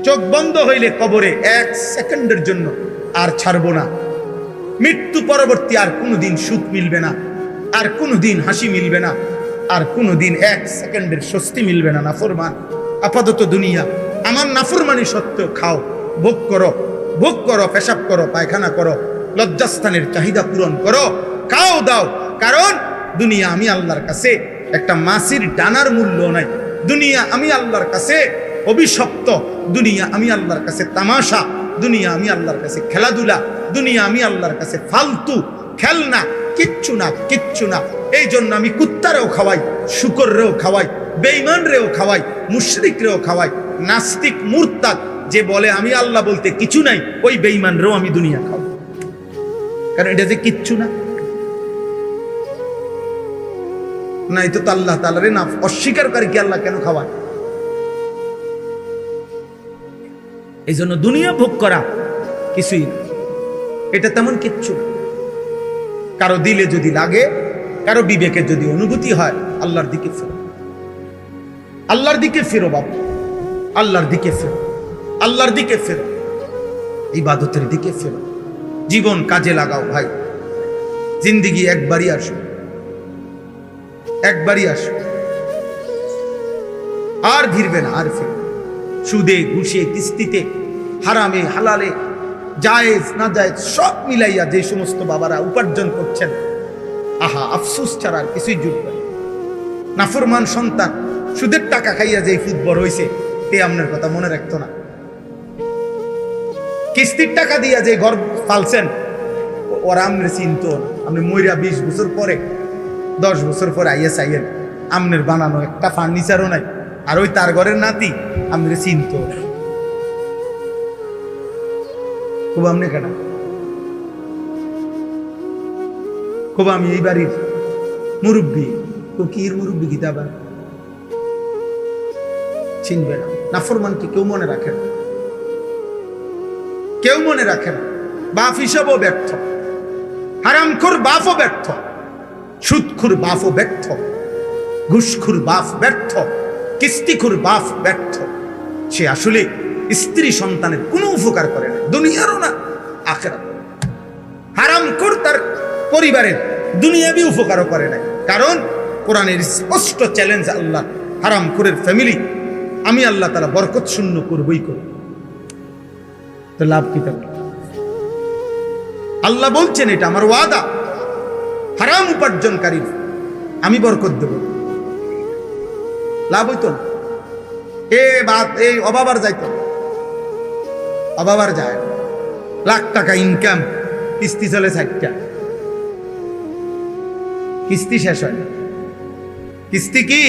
চোখ বন্ধ হইলে কবরে 1 সেকেন্ডের জন্য আর ছাড়বো না। মৃত্যু পরবর্তী আর কোনোদিন সুখ মিলবে না, আর কোনোদিন হাসি মিলবে না, আর কোনোদিন 1 সেকেন্ডের স্বস্তি মিলবে না। নাফরমান আপাতত দুনিয়া আমার নাফরমানি সত্ত্বেও খাও, ভোগ করো, ভোগ করো, পেশাব করো, পায়খানা করো, লজ্জাস্থানের চাহিদা পূরণ করো, খাও দাও। কারণ দুনিয়া আমি আল্লাহর কাছে একটা মাছির ডানার মূল্য নাই। দুনিয়া আমি আল্লাহর কাছে অভিশপ্ত, দুনিয়া আমি আল্লাহর কাছে তামাশা, দুনিয়া আমি আল্লাহর কাছে খেলাধুলা, দুনিয়া আমি আল্লাহর কাছে ফালতু খেলনা, কিচ্ছু না, কিচ্ছু না। এই জন্য আমি কুত্তারেও খাওয়াই, শুকররেও খাওয়াই, বেঈমান রেও খাওয়াই, মুশরিক রেও খাওয়াই। নাস্তিক মুরতাদ যে বলে আমি আল্লাহ বলতে কিছু নাই, ওই বেঈমান রেও আমি দুনিয়া খাওয়াই। কারণ এটা যে কিচ্ছু না, না এই তো আল্লাহ তাআলারে না অস্বীকারী কি আল্লাহ কেন খাওয়ায়? এই জন্য দুনিয়া ভোগ করা কিছুই না, এটা তেমন কিচ্ছু না। কারো দিলে যদি লাগে, কারো বিবেকে যদি অনুভূতি হয়, আল্লাহর দিকে ফেরো, আল্লাহর দিকে ফেরো বাবা, আল্লাহর দিকে ফেরো, আল্লাহর দিকে ফেরো, ইবাদতের দিকে ফেরো। জীবন কাজে লাগাও ভাই। জিন্দেগি একবারই আসো, একবারই আসো, আর ফিরবে না, আর ফিরবে। সুদে ঘুষে কিস্তিতে হারামে হালালে জায়েজ না জায়েজ সব মিলাইয়া যে সমস্ত বাবারা উপার্জন করছেন, আহা আফসোস ছাড়া আর কিছুই জুটবে না। নাফরমান সন্তান সুদের টাকা খাইয়া যে ফুটবল হয়েছে, তে আপনার কথা মনে রাখতো না। কিস্তির টাকা দিয়া যে ঘর পালছেন, ওরা আমনে চিনত। আপনি মইরা 20 বছর পরে 10 বছর পরে আইএস আইয়েন, আমনের বানানো একটা ফার্নিচারও নাই, আর ওই তার ঘরের নাতি আমনে চিনত। খুব আমনে কেনা খুব আমি এই বাড়ির মুরব্বী, খুব কির মুরব্বী গীতাবা চিনবে না। নাফরমানকে কেউ মনে রাখে না, কেউ মনে রাখে না। বাপ হিসাবও ব্যর্থ, হারামখোর বাপও ব্যর্থ, সুদখোর বাপও ব্যর্থ, ঘুষখোর বাপ ব্যর্থ, কিস্তিখোর বাপ ব্যর্থ। সে আসলে স্ত্রী সন্তানের কোনো উপকার করে না, দুনিয়ারও না আখিরাত। হারামখোর তার পরিবারের দুনিয়াবি উপকারও করে না। কারণ কোরআনের স্পষ্ট চ্যালেঞ্জ আল্লাহ, হারামখোরের ফ্যামিলি আমি আল্লাহ তাআলা বরকত শূন্য করবই করব। তো লাভ কি তাহলে? আল্লাহ বলছেন এটা আমার ওয়াদা, হারাম উপার্জনকারী আমি বরকত দেব। লাভ হইতো না, এই অবাবার যাইতো, অবাবার যায়। লাখ টাকা ইনকাম, কিস্তি চলে 60টা, কিস্তি শেষ হয় না। কিস্তি কি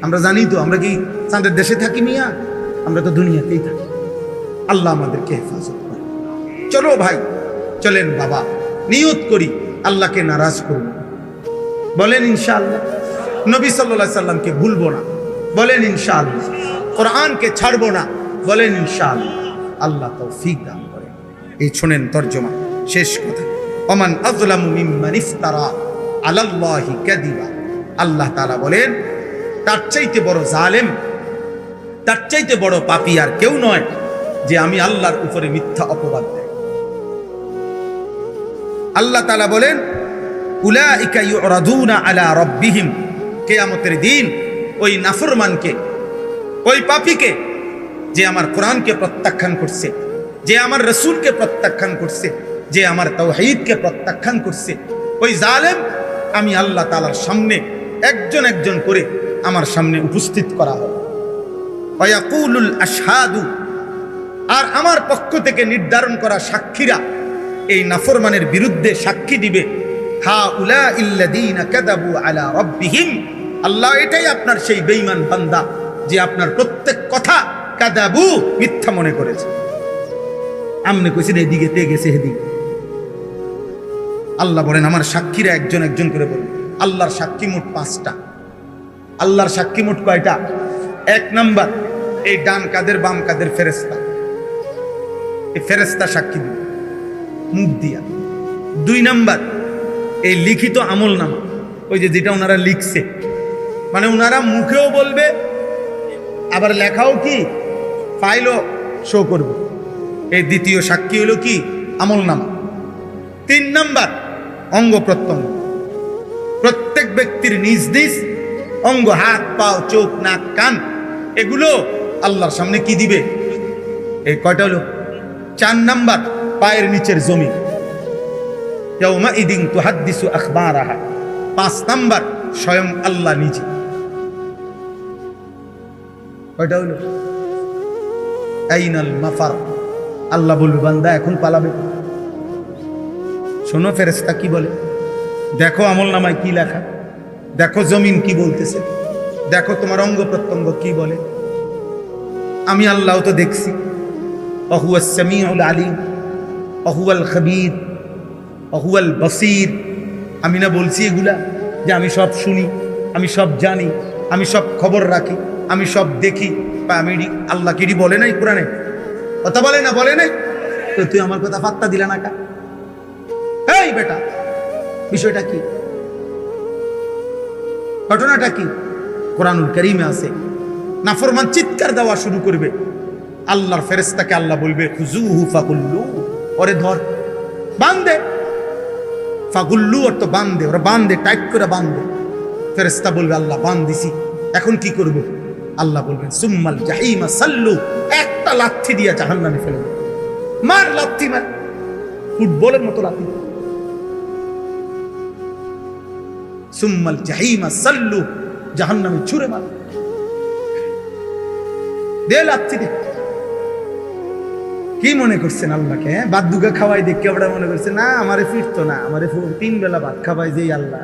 আমরা জানি তো? আমরা কি চাঁদের দেশে থাকি মিয়া? আমরা তো দুনিয়াতেই থাকি। আল্লাহ আমাদেরকে হেফাজত করে। চলো ভাই, চলেন বাবা, নিয়ত করি আল্লাহকে নারাজ করব। বলেন ইনশাআল্লাহ। নবী সাল্লাল্লাহু আলাইহি সাল্লামকে ভুলবো না, বলেন ইনশাআল্লাহ। কোরআনকে ছাড়বো না, বলেন ইনশাআল্লাহ। আল্লাহ তৌফিক দান করে। এই শুনেন তরজমা, শেষ কথা। ওমান আযলামু মিম্মান ইফতারা আলাল্লাহি কাযিবা। আল্লাহ তাআলা বলেন, তার চাইতে বড় জালেম, তার চাইতে বড় পাপী আর কেউ নয় যে আমি আল্লাহর উপরে মিথ্যা অপবাদ দেয়। আল্লাহ তাআলা বলেন, উলাইকা ইউরাদুনা আলা রাব্বিহিম। কিয়ামতের দিন ওই নাফরমানকে, ওই পাপীকে, যে আমার কোরআনকে প্রত্যাখ্যান করছে, যে আমার রাসূলকে প্রত্যাখ্যান করছে, যে আমার তাওহীদকে প্রত্যাখ্যান করছে, ওই জালেম আমি আল্লাহ তাআলার সামনে একজন একজন করে আমার সামনে উপস্থিত করা হবে। ওয়ায়াকুলুল আশহাদু, আর আমার পক্ষ থেকে নির্ধারণ করা সাক্ষীরা এই নাফরমানের বিরুদ্ধে সাক্ষী দিবে, হা উলা ইল্লাযীনা কাযাবু আলা রাব্বিহিম। আল্লাহ এটাই আপনার সেই বেঈমান বান্দা যে আপনার প্রত্যেক কথা কাযাবু মিথ্যা মনে করেছে। আমনে কইছেন এদিকে তে গেছে এদিকে। আল্লাহ বলেন আমার সাক্ষীরা একজন একজন করে বলেন। আল্লাহর সাক্ষী মোট 5টা। আল্লাহর সাক্ষী মোট কয়টা? 1 নাম্বার, এই ডান কাদের বাম কাদের ফেরেশতা, এই ফেরেশতা সাক্ষী দিবে মুখ দিয়া। 2 নাম্বার, এই লিখিত আমল নামা, ওই যে যেটা ওনারা লিখছে, মানে ওনারা মুখেও বলবে, আবার লেখাও কি ফাইলও শো করব। এই দ্বিতীয় সাক্ষী হলো কি? আমলনামা। 3 নাম্বার অঙ্গ প্রত্যঙ্গ। প্রত্যেক ব্যক্তির নিজ নিজ অঙ্গ, হাত, পা, চোখ, নাক, কান, এগুলো আল্লাহর সামনে কি দিবে? এই কয়টা হলো? 4 নাম্বার পায়ের নিচের জমি। ইয়াউমাইদিন তুহাদ্দিসু আখবারাহা। 5 নাম্বার স্বয়ং আল্লাহ নিজে। কয়টা হলো? আইনাল মাফার। আল্লাহ বলবে বান্দা এখন পালাবে। শোনো ফেরেশতা কি বলে, দেখো আমলনামায় কি লেখা, দেখো জমিন কি বলতেছে, দেখো তোমার অঙ্গ প্রত্যঙ্গ কি বলে। আমি আল্লাহ তো দেখছি। ওয়াহুয়াস সামিউল আলিম ওয়াহুয়াল খবীর ওয়াহুয়াল বসীর। আমি না বলছি এগুলা যে আমি সব শুনি, আমি সব জানি, আমি সব খবর রাখি, আমি সব দেখি। বা আমি আল্লাহ কি বলে নাই কোরআনে? কথা বলে না, বলে নাই তো? তুই আমার কথা পাত্তা দিলা না কা? এই বেটা, বিষয়টা কি? ঘটনাটা কি? কোরআনুল কারীমে আছে। নাফরমান চিৎকার দেওয়া শুরু করবে, আল্লাহর ফেরেশতাকে আল্লাহ বলবে খুজুহু ফাকুল্লু, ওরে ধর, বাঁধে। ফাকুল্লু অর্থ বাঁধে, ওরা বাঁধে, টাইট করে বাঁধে। ফেরেশতা বলবে আল্লাহ বাঁধ দিছি, এখন কি করব? আল্লাহ বলবেন সুম্মাল জাহিমা সাল্লু, একটা লাথি দিয়ে জাহান্নামে ফেলে দেব। মার লাথি, মার, ফুটবলের মতো লাথি। সুম্মাল জাহিমা সাল্লু, জাহান্নামে ছুঁড়ে মার, দে লাথি দে। কি মনে করছেন আল্লাহকে? বাদ দুগা খাওয়াই দেখে ওরা মনে করছে না আমারে ফিরতো না, আমারে 3 বেলা ভাত খাওয়াই যেই আল্লাহ,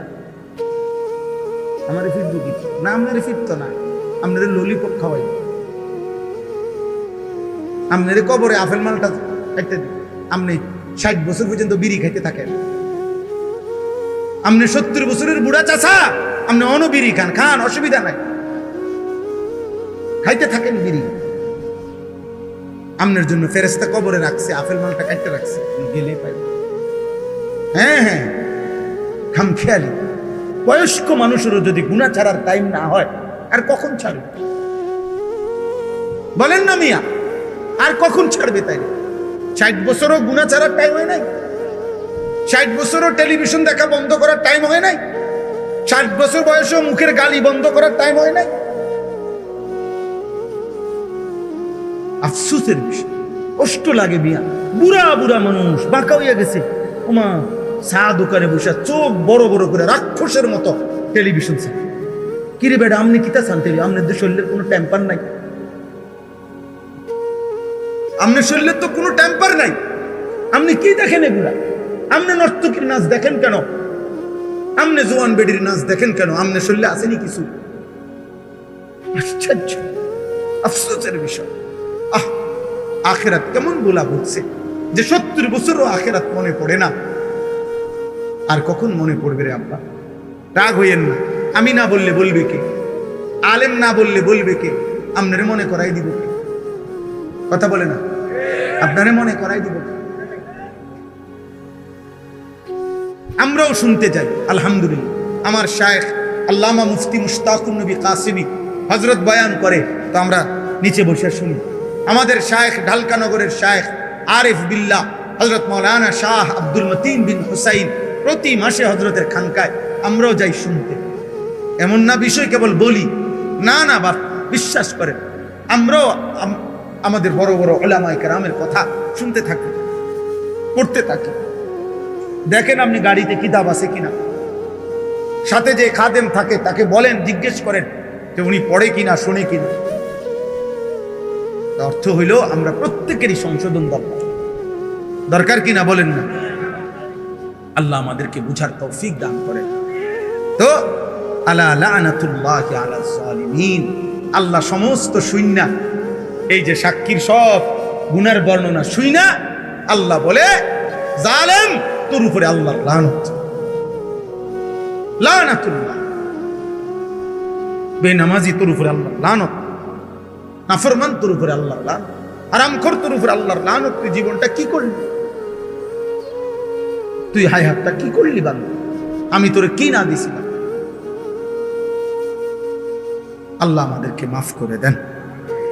আমারে ফিরবো কি না? আপনারে ফিরতো না, আপনারে ললিপপ খাওয়াই, আপনারে কবরে আপেল মালটা খাইতে দিই। আপনি 60 বছর পর্যন্ত বিড়ি খাইতে থাকেন। আপনি 70 বছরের বুড়া চাচা, আপনি অনবিড়ি খান, খান, অসুবিধা নাই, খাইতে থাকেন বিড়ি। আপনার জন্য ফেরেশতা কবরে রাখছে, আপেল মালটা কাটতে রাখছে, গেলে পাই। হ্যাঁ হ্যাঁ, খামখেয়ালি। বয়স্ক মানুষেরও যদি গুনাহ ছাড়ার টাইম না হয়, আর কখন ছাড়বে? বলেন না মিয়া, আর কখন ছাড়বে? তাই 60 বছরও গুনাহ ছাড়ার টাইম হয় নাই? 60 বছরও টেলিভিশন দেখা বন্ধ করার টাইম হয় নাই? 60 বছর বয়সেও মুখের গালি বন্ধ করার টাইম হয় নাই? আফসোসের বিষয়, কষ্ট লাগে মিয়া। বুড়া বুড়া মানুষ বাঁকা হইয়া গেছে, ওমা চা দোকানে বসে চোখ বড় বড় করে রাক্ষসের মতো টেলিভিশন চান। কিরে বেটা, আপনি কিতা চান? আপনাদের শরীরের কোনো টেম্পার নাই? আপনার শরীরের তো কোনো টেম্পার নাই, আপনি কি দেখেন এগুলা? আপনি নর্তকীর নাচ দেখেন কেন? আপনি জোয়ান বেডির নাচ দেখেন কেন? আপনার শরীরে আসেনি কিছু? আশ্চর্য, আফসোসের বিষয়। আখেরাত কেমন বলা হচ্ছে যে 70 বছরও আখেরাত মনে পড়ে না। আর কখন মনে পড়বে রে আব্বা? রাগ হইয়েন না, আমি না বললে বলবে কে? আলেম না বললে বলবে কে? আপনারে মনে করাই দিব কে? কথা বলে না, আপনারে মনে করাই দিব কে? আমরাও শুনতে যাই। আলহামদুলিল্লাহ, আমার শায়েখ আল্লামা মুফতি মুশতাকুন নবী কাসিমি হযরত বয়ান করে, তো আমরা নিচে বসে শুনি। আমাদের শায়েখ ঢালকানগরের শায়েখ আরিফ বিল্লাহ হযরত মাওলানা শাহ আব্দুল মতিন বিন হুসাইন প্রতি মাসে হযরতের খানকায় আমরাও যাই শুনতে। এমন না বিষয় কেবল বলি, না না বাপ, বিশ্বাস করেন, আমরাও আমাদের বড় বড় উলামায়ে কেরামের কথা শুনতে থাকি, পড়তে থাকি। দেখেন আপনি গাড়িতে কিতাব আছে কিনা, সাথে যে খাদেম থাকে তাকে বলেন, জিজ্ঞেস করেন যে উনি পড়ে কিনা, শোনে কিনা। অর্থ হইল আমরা প্রত্যেকেরই সংশোধন দরকার কিনা, বলেন না? আল্লাহ আমাদেরকে বুঝার তৌফিক দান করেন। তো আলা লানাতুল্লাহি আলা যালিমিন, আল্লাহ সমস্ত শুইনা, এই যে সাক্ষীর সব গুনার বর্ণনা শুইনা আল্লাহ বলে, জালেম তোর উপরে আল্লাহর লানত, লানাতুল্লাহ, বেনামাজি তোর উপরে আল্লাহর লানত, নাফরমান তোর উপরে আল্লাহর লানত, হারামখোর তোর উপরে আল্লাহর লানত। তুই জীবনটা কি করলি? তুই হায়াতটা কি করলি বান্দা? আমি তোরে কি না দিছিলাম? আল্লাহ আমাদেরকে মাফ করে দেন।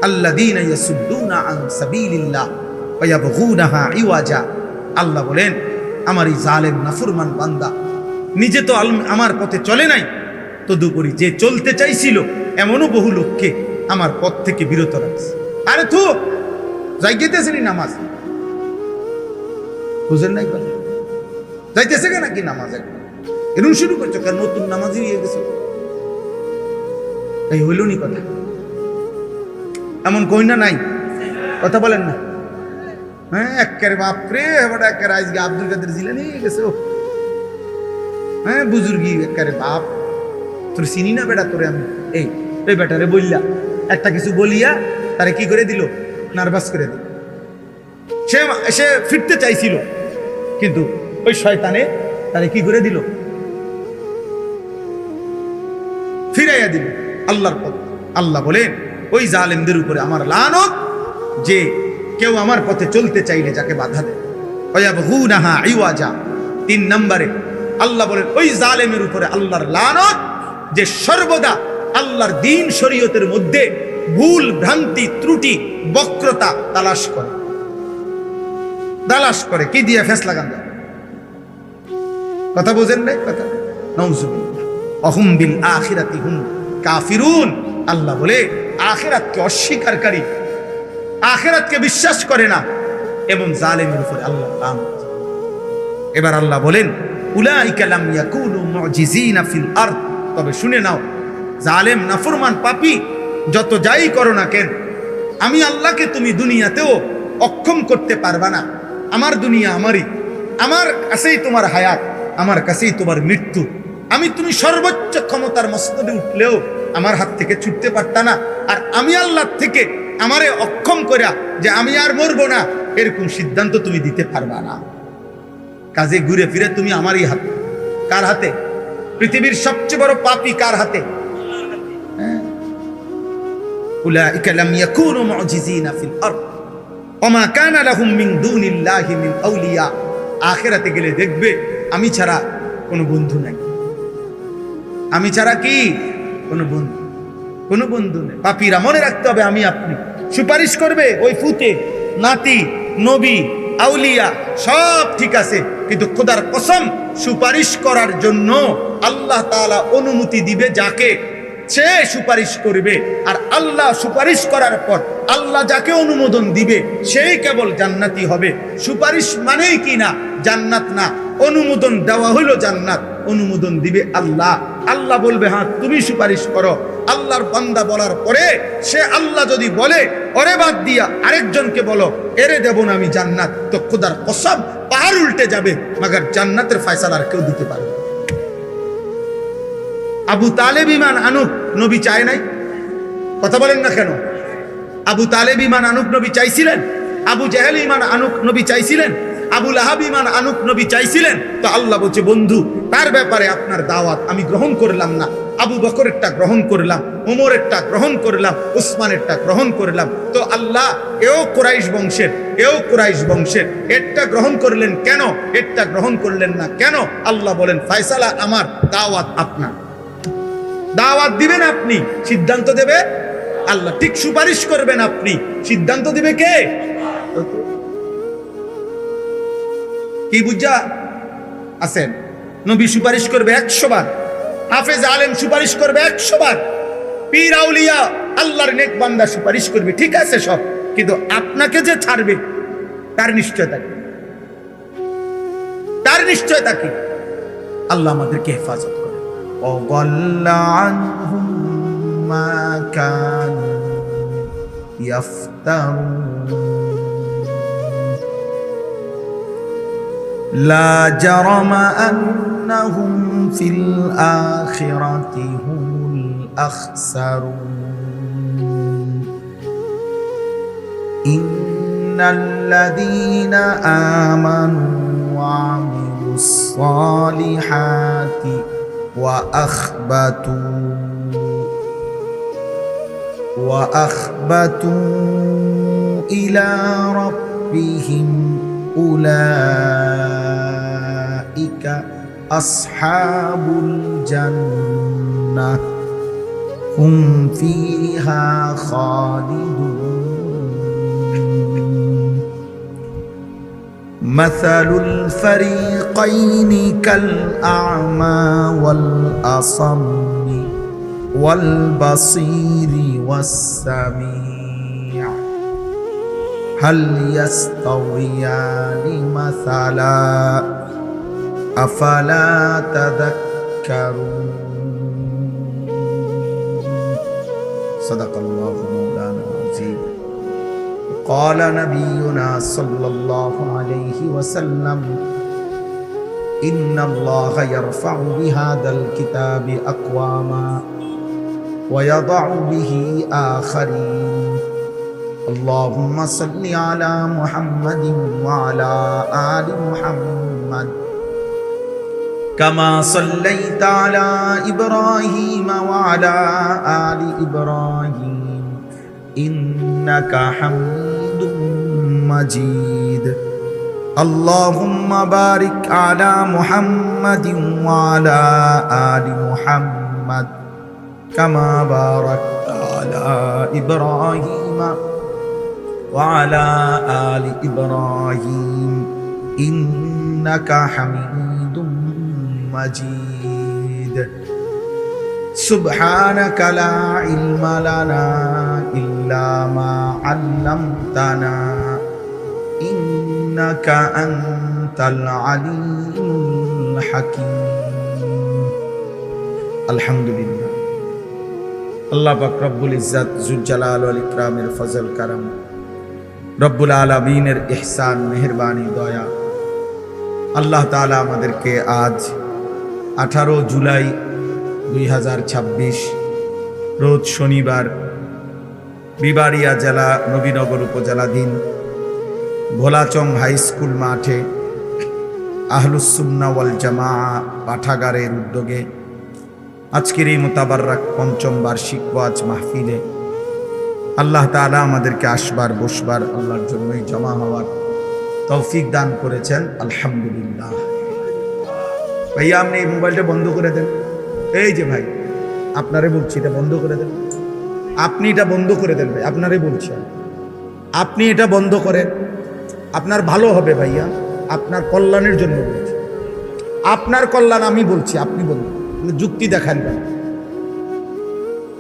আল্লাযীনা ইয়াসুদ্দুনা আন সাবিলিল্লাহ ওয়া ইয়াবগুনাহা ইওয়াজা। আল্লাহ বলেন আমার এই জালেম নাফরমান বান্দা নিজে তো আমার পথে চলে নাই, তদুপরি যে চলতে চাইছিল এমনও বহু লোককে আমার পথ থেকে বিরত রাখছে। আরে থু যাইতেছেনি নামাজ, বুঝেন নাই কথা? যাইতেছে কেন নাকি নামাজ এরকম শুরু করছো কারণ নতুন নামাজই হয়ে গেছে, এই হইল নি কথা? এমন কই না নাই, কথা বলেন না? হ্যাঁ একেবারে বাপরে এবার একেবারে আজকে আব্দুল কাদের জিলানি হয়ে গেছে। হ্যাঁ বুজুর্গি একেবারে বাপ, তোর চিনি না বেটা তোরে আমি। এই বেটারে বললা একটা কিছু বলিয়া তারে কি করে দিল, নার্ভাস করে দিল। সে ফিরতে চাইছিল কিন্তু ওই শয়তানে তারে কি করে দিল, ফিরাইয়া দিল আল্লাহর পথ। আল্লাহ বলেন ওই জালেমদের উপরে আমার লানত, যে কেউ আমার পথে চলতে চাইলে যাকে বাধা দেয়। ওয়ায়াবগুনাহা ইওয়াজা। 3 নম্বরে আল্লাহ বলেন ওই জালেমের উপরে আল্লাহর লানত, যে সর্বদা আল্লাহর দ্বীন শরীয়তের মধ্যে ভুল ভ্রান্তি ত্রুটি বক্রতা তালাশ করে কি দিয়ে ফেসলা গান্ধা, কথা বোঝেন নাই কথা? নাউজুবিল্লাহ। অহুম বিল আখিরাতি হুম কাফিরুন। আল্লাহ বলে আখিরাতকে অস্বীকারী, আখিরাতকে বিশ্বাস করে না এমন জালেমের উপরে আল্লাহ লানত। এবার আল্লাহ বলেন উলাইকা লাম ইয়াকুনু মুজিজিনা ফিল আরদ। তবে শুনে নাও, জালেম নাফরমান পাপী যত যাই করো না কেন, আমি আল্লাহকে তুমি দুনিয়াতেও অক্ষম করতে পারবা না। আমার দুনিয়া আমারই, আমার কাছেই তোমার হায়াত, আমার কাছেই তোমার মৃত্যু। তুমি সর্বোচ্চ ক্ষমতার মস্তদে উঠলেও আমার হাত থেকে ছুটতে পারতা না। আর আমি আল্লাহ থেকে আমারে অক্ষম করা যে আমি আর মরবো না, এরকম সিদ্ধান্ত তুমি দিতে পারবা না। কাজে ঘুরে ফিরে তুমি আমারই হাতে। কার হাতে? পৃথিবীর সবচেয়ে বড় পাপী কার হাতে? উলাইকা লাম ইয়াকুনু মুজিজিনা ফিল আরদ ওয়া মা কানা লাহুম মিন দুনিল্লাহি মিন আউলিয়া। আখিরাতে গেলে দেখবে আমি ছাড়া কোনো বন্ধু নাই। আমি ছাড়া কি কোনো বন্ধু নেই। পাপীরা মনে রাখতে হবে আমি আপনি সুপারিশ করবে ওই ফুতে, নাতি, নবী, আউলিয়া সব ঠিক আছে, কিন্তু খোদার কসম সুপারিশ করার জন্য আল্লাহ তাআলা অনুমতি দিবে যাকে, সে সুপারিশ করবে। আর আল্লাহ সুপারিশ করার পর আল্লাহ যাকে অনুমোদন দিবে সেই কেবল জান্নাতি হবে। সুপারিশ মানেই কি না জান্নাত না, অনুমোদন দেওয়া হলো জান্নাত। অনুমোদন দিবে আল্লাহ। আল্লাহ বলবে হ্যাঁ তুমি সুপারিশ করো। আল্লাহর বান্দা বলার পরে সে আল্লাহ যদি বলে ওরে বাদ দিয়া আরেকজনকে বলো এরে দেব না আমি জান্নাত, তো খোদার কসম পাহাড় উল্টে যাবে, মাগার জান্নাতের ফয়সালা আর কেউ দিতে পারবে। আবু তালেব ঈমান আনুক, নবী চায় নাই? কথা বলেন না কেন? আবু তালেব ঈমান আনুক, নবী চাইছিলেন? আবু জাহেল ঈমান আনুক, নবী চাইছিলেন? আবু লাহাব ঈমান আনুক, নবী চাইছিলেন? তো আল্লাহ বলছে বন্ধু তার ব্যাপারে আপনার দাওয়াত আমি গ্রহণ করলাম না। আবু বকরেরটা গ্রহণ করলাম, ওমরেরটা গ্রহণ করলাম, উসমানেরটা গ্রহণ করলাম। তো আল্লাহ এও কুরাইশ বংশের, এও কুরাইশ বংশের, এরটা গ্রহণ করলেন কেন, এরটা গ্রহণ করলেন না কেন? আল্লাহ বলেন ফয়সালা আমার, দাওয়াত আপনার। দাওয়াত দিবেন আপনি, সিদ্ধান্ত দেবে আল্লাহ। ঠিক সুপারিশ করবেন আপনি, সিদ্ধান্ত দিবে কে? কি বুঝা আছেন? নবী সুপারিশ করবে 100 বার, হাফেজ আলেম সুপারিশ করবে 100 বার, পীর আউলিয়া আল্লাহর নেক বান্দা সুপারিশ করবে, ঠিক আছে সব, কিন্তু আপনাকে যে ছাড়বে তার নিশ্চয়তা কি? তার নিশ্চয়তা কি? আল্লাহ আমাদেরকে হেফাজত করে। وضل عنهم ما كانوا يفترون لا جرم أنهم في الآخرة هم الأخسرون إن الذين آمنوا وعملوا الصالحات وأخبتوا إلى ربهم أولئك أصحاب الجنة هم فيها خالدون মাসালুল ফারিকাইনি কাল আ'মা ওয়াল আসাম্মি ওয়াল বাসীরি ওয়াস সামি' হাল ইয়াস্তাওয়িয়ানি মাসালা আফালা তাযাক্কারুন। সাদাকাল্লাহু মাওলানা আযীম। قال نبينا صلى الله عليه وسلم إن الله يرفع بهذا الكتاب أقواما ويضع به آخرين اللهم صل على محمد وعلى آل محمد كما صليت على إبراهيم وعلى آل إبراهيم إنك حميد مجيد اللهم بارك على محمد وعلى آل محمد كما باركت على إبراهيم وعلى آل إبراهيم إنك حميد مجيد سبحانك لا علم لنا إلا ما علمتنا إنك أنت العليم الحكيم الحمد لله আল্লাহ পাক রব্বুল ইজ্জত যুল জালাল ওয়াল ইকরামের ফজল করম রব্বুল আলামিনের ইহসান মেহেরবানি দয়া আল্লাহ তাআলা আমাদেরকে আজ 18 জুলাই 2026 রোজ শনিবার বিবাড়িয়া জেলা নবীনগর উপজেলাধীন ভোলাচং হাই স্কুল মাঠে আহলুস সুন্নাহ ওয়াল জামাআ পাঠাগারের উদ্যোগে আজকের এই মুতাবাররাক পঞ্চম বার্ষিক ওয়াজ মাহফিলে আল্লাহ তাআলা আমাদেরকে আসবার বসবার আল্লাহর জন্যই জমা হওয়ার তৌফিক দান করেছেন আলহামদুলিল্লাহ। ভাইয়া আপনি এই মোবাইলটা বন্ধ করে দেন। এই যে ভাই আপনারে বলছি এটা বন্ধ করে দেন। আপনি এটা বন্ধ করে দেন ভাই, আপনারে বলছি আপনি এটা বন্ধ করেন, আপনার ভালো হবে ভাইয়া, আপনার কল্যাণের জন্য বলছি। আপনার কল্যাণ আমি বলছি, আপনি বলুন, যুক্তি দেখান কেন?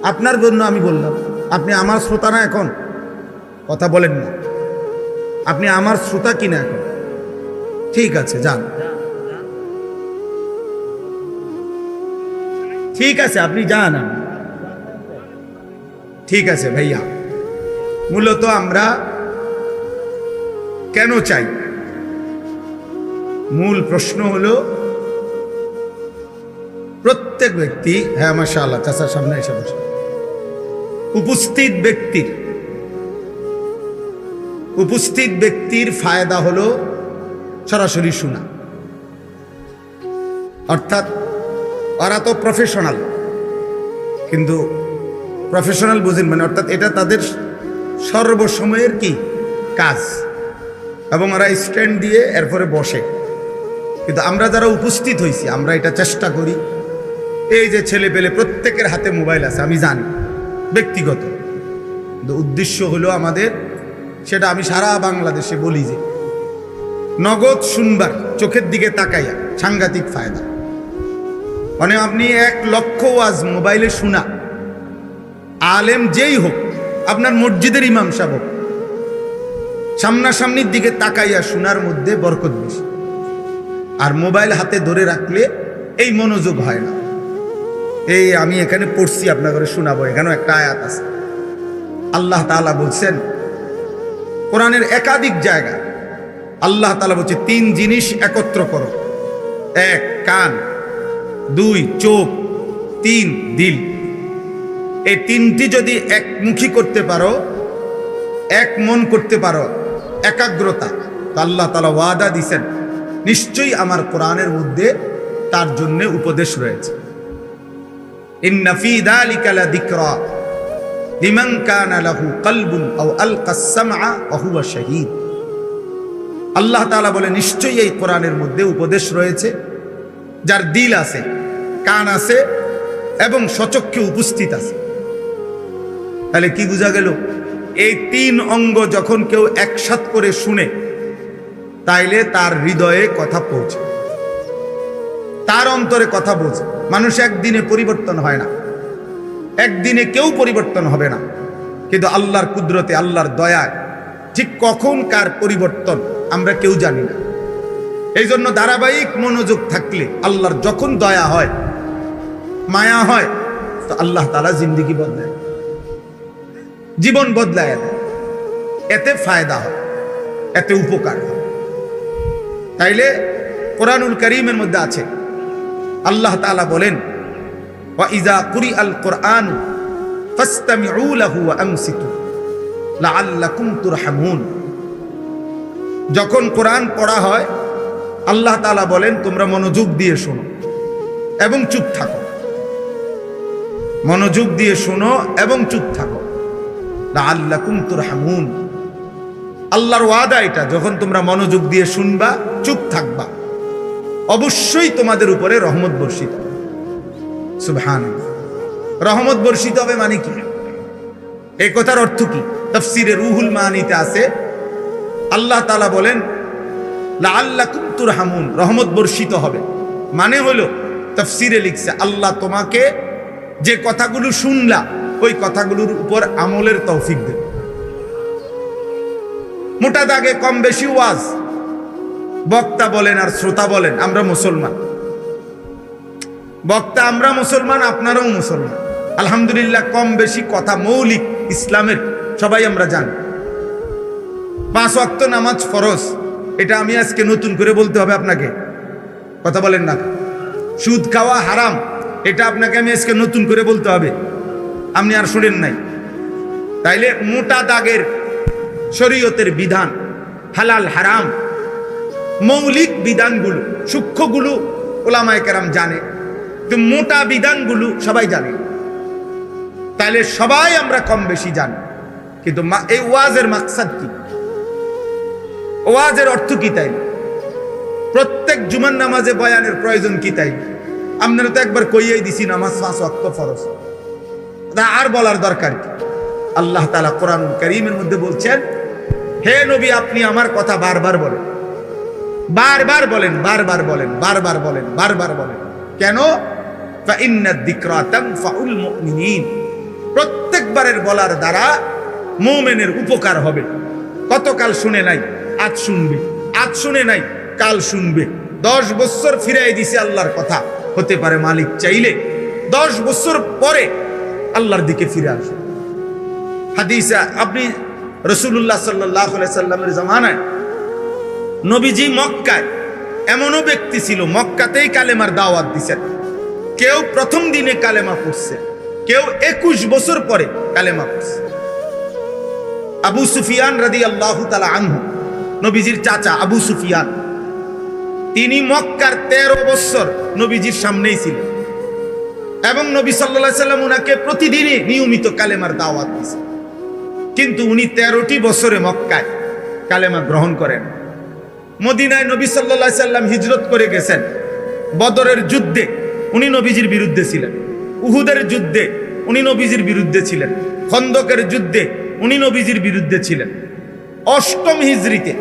আপনার জন্য আমি বললাম। আপনি আমার শ্রোতা না, এখন কথা বলেন না, আপনি আমার শ্রোতা কিনা এখন? ঠিক আছে যান, ঠিক আছে আপনি যান। ঠিক আছে ভাইয়া, মূলত আমরা কেন চাই, মূল প্রশ্ন হলো প্রত্যেক ব্যক্তি, হ্যাঁ মাশাআল্লাহ চাচার সামনে এসে বসে, উপস্থিত ব্যক্তির ফায়দা হলো সরাসরি শোনা। অর্থাৎ ওরা তো প্রফেশনাল, কিন্তু প্রফেশনাল বুঝেন মানে অর্থাৎ এটা তাদের সর্বসময়ের কি কাজ, এবং ওরা স্ট্যান্ড দিয়ে এরপরে বসে। কিন্তু আমরা যারা উপস্থিত হয়েছি আমরা এটা চেষ্টা করি। এই যে ছেলে পেলে প্রত্যেকের হাতে মোবাইল আছে আমি জানি ব্যক্তিগত, কিন্তু উদ্দেশ্য হলো আমাদের, সেটা আমি সারা বাংলাদেশে বলি যে নগদ শুনবার, চোখের দিকে তাকাইয়া সাংঘাতিক ফায়দা। মানে আপনি 1 লক্ষ ওয়াজ মোবাইলে শোনা, আলেম যেই হোক, আপনার মসজিদের ইমাম সাহেব হোক, সামনাসামনির দিকে তাকাইয়া শোনার মধ্যে বরকত বেশি। আর মোবাইল হাতে ধরে রাখলে এই মনোযোগ হয় না। এই আমি এখানে পড়ছি আপনার ঘরে শোনাবো, এখানেও একটা আয়াত আছে। আল্লাহ তাআলা বলছেন কোরআনের একাধিক জায়গা, আল্লাহ তাআলা বলছে 3 জিনিস একত্র করো। 1 কান, 2 চোখ, 3 দিল। এই 3টি যদি একমুখী করতে পারো, এক মন করতে পারো, একাগ্রতা, তো আল্লাহ তাআলা ওয়াদা দিয়েছেন নিশ্চয়ই আমার কোরআনের মধ্যে তার জন্য উপদেশ রয়েছে। ইন্না ফি যালিকা লাযিকরা লিমান কানা লাহু কলবুন আও আলকাস সামআ ওয়া হুয়া শাহীদ। আল্লাহ তাআলা বলে নিশ্চয়ই এই কোরআনের মধ্যে উপদেশ রয়েছে যার দিল আছে, কান আছে এবং সচক্ষে উপস্থিত আছে। তাহলে কি বোঝা গেল? এই 3 অঙ্গ যখন কেউ একসাথে করে শুনে তাইলে তার হৃদয়ে কথা পৌঁছে, তার অন্তরে কথা পৌঁছে। মানুষ একদিনে পরিবর্তন হয় না, একদিনে কেউ পরিবর্তন হবে না, কিন্তু আল্লাহর কুদরতে, আল্লাহর দয়ায় ঠিক কখন কার পরিবর্তন আমরা কেউ জানি না। এই জন্য ধারাবাহিক মনোযোগ থাকলে আল্লাহর যখন দয়া হয়, মায়া হয়, তো আল্লাহ তাআলা জিন্দেগি বদলায়, জীবন বদলায় দেয়। এতে ফায়দা হয়, এতে উপকার হয়। তাইলে কোরআনুল কারীমের মধ্যে আছে, আল্লাহ তাআলা বলেন, ওয়া ইযা কুরিআল কুরআন ফাসতামিউ লাহু ওয়া আমসিতু লাআল্লাকুম তুরহামুন। যখন কোরআন পড়া হয়, আল্লাহ তাআলা বলেন তোমরা মনোযোগ দিয়ে শোনো এবং চুপ থাকো, মনোযোগ দিয়ে শোনো এবং চুপ থাকো, লাআল্লাকুম তুরহামুন। আল্লাহর ওয়াদা এটা, যখন তোমরা মনোযোগ দিয়ে শুনবা, চুপ থাকবা, অবশ্যই তোমাদের উপরে রহমত বর্ষিত হবে। সুবহানাল্লাহ। রহমত বর্ষিত হবে মানে কি? এই কথার অর্থ কি? তাফসীরে রুহুল মানিতে আছে, আল্লাহ তাআলা বলেন লাআল্লাকুম তুরহামুন, রহমত বর্ষিত হবে। মানে হলো, তাফসীরে লিখছে, আল্লাহ তোমাকে যে কথাগুলো শুনলা, ওই কথাগুলোর উপর আমলের তৌফিক দেবে। মোটা দাগে কম বেশি ওয়াজ, বক্তা বলেন আর শ্রোতা বলেন, আমরা মুসলমান। বক্তা আমরা মুসলমান, আপনারাও মুসলমান, আলহামদুলিল্লাহ। কম বেশি কথা মৌলিক ইসলামের সবাই আমরা জানি। 5 ওয়াক্ত নামাজ ফরজ, এটা আমি আজকে নতুন করে বলতে হবে আপনাকে, কথা বলেন না। সুদ খাওয়া হারাম, এটা আপনাকে আমি আজকে নতুন করে বলতে হবে, আপনি আর শুনেন নাই। তাইলে মোটা দাগের শরীয়তের বিধান, হালাল হারাম, মৌলিক বিধানগুলো, সূক্ষ্মগুলো ওলামায়ে কেরাম জানে, তো মোটা বিধানগুলো সবাই জানে। তাহলে সবাই আমরা কম বেশি জানি, কিন্তু এই ওয়াজের মাকসাদ কি, ওয়াজের অর্থ কি? তাই প্রত্যেক জুমার নামাজে বয়ানের প্রয়োজন কি? তাই আপনারা তো একবার কইয়াই দিছি, নামাজ 5 ওয়াক্ত ফরজ, আর বলার দরকার কি? আল্লাহ তাআলা কোরআনুল কারীমের মধ্যে বলছেন, হে নবী, আপনি আমার কথা বারবার বলেন, বারবার বলেন, বারবার বলেন, বারবার বলেন, বারবার বলেন। কেন? ফাইন্নাদ যিকরা তানফাউল মুমিনিন, প্রত্যেকবারের বলার দ্বারা মুমিনের উপকার হবে। কতকাল শুনে নাই, আজ শুনবে, আজ শুনে নাই, কাল শুনবে। 10 বছর ফিরাই দিছে আল্লাহর কথা, হতে পারে মালিক চাইলে 10 বছর পরে আল্লাহর দিকে ফিরে আসবে। হাদিসে আপনি রাসূলুল্লাহ সাল্লাল্লাহু আলাইহি সাল্লামের জামানায় নবীজি মক্কায়, এমনও ব্যক্তি ছিল মক্কাতেই কালেমার দাওয়াত দিছেন। কেউ প্রথম দিনে কালেমা পড়ছে, কেউ 21 বছর পরে কালেমা পড়ছে। আবু সুফিয়ান রাদিয়াল্লাহু তাআলা আনহু, নবীজির চাচা আবু সুফিয়ান, তিনি মক্কার 13 বছর নবীজির সামনেই ছিলেন এবং নবী সাল্লাল্লাহু আলাইহি সাল্লাম উনাকে প্রতিদিনই নিয়মিত কালেমার দাওয়াত দিয়েছেন। কিন্তু উনি 13টি বছরে মক্কায় কালেমা গ্রহণ করেন। মদিনায় নবী সাল্লাল্লাহু আলাইহি সাল্লাম হিজরত করে গেছেন। বদরের যুদ্ধে উনি নবীজির বিরুদ্ধে ছিলেন, উহুদের যুদ্ধে উনি নবীজির বিরুদ্ধে ছিলেন, খন্দকের যুদ্ধে উনি নবীজির বিরুদ্ধে ছিলেন। 8ম হিজরিতে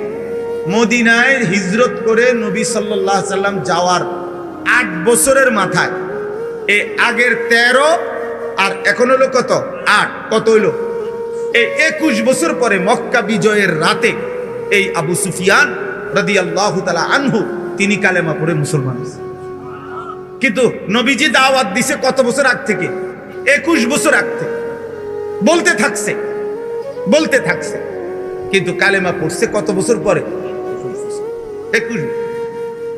মদিনায় হিজরত করে নবী সাল্লাল্লাহু আলাইহি সাল্লাম যাওয়ার 8 বছরের মাথায়, এই আগের 13 আর এখন হলো কত 8, কত হইল? এই 21 বছর পরে মক্কা বিজয়ের রাতে এই আবু সুফিয়ান রাদিয়াল্লাহু তাআলা আনহু তিনি কালেমা পড়ে মুসলমান হয়েছে। কিন্তু নবীজি দাওয়াত দিছে কত বছর আগ থেকে? 21 বছর আগ থেকে বলতে থাকছে, বলতে থাকছে, কিন্তু কালেমা পড়ছে কত বছর পরে? 21।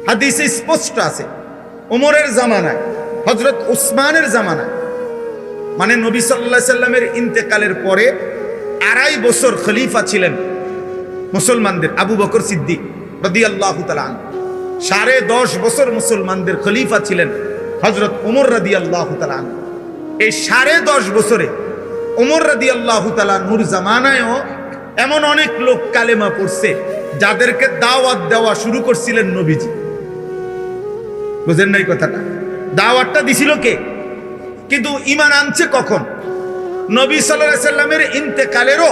হাদিসে স্পষ্ট আছে, ওমরের জামানায়, হযরত উসমানের জামানায়, মানে নবী সাল্লাল্লাহু আলাইহি সাল্লামের ইন্তেকালের পরে 2.5 বছর খলিফা ছিলেন মুসলমানদের আবু বকর সিদ্দিক রাদিয়াল্লাহু তাআলা আনহু। 10.5 বছর মুসলমানদের খলিফা ছিলেন হযরত ওমর রাদিয়াল্লাহু তাআলা আনহু। এই 10.5 বছরে ওমর রাদিয়াল্লাহু তাআলা নূর জামানায়ও এমন অনেক লোক কালেমা পড়ছে যাদেরকে দাওয়াত দেওয়া শুরু করছিলেন নবীজি। বুঝেন নাই কথাটা? দাওয়াতটা দিছিল কে? কিন্তু ঈমান আনছে কখন? নবী সাল্লাল্লাহু আলাইহি সাল্লামের ইন্তেকালেরও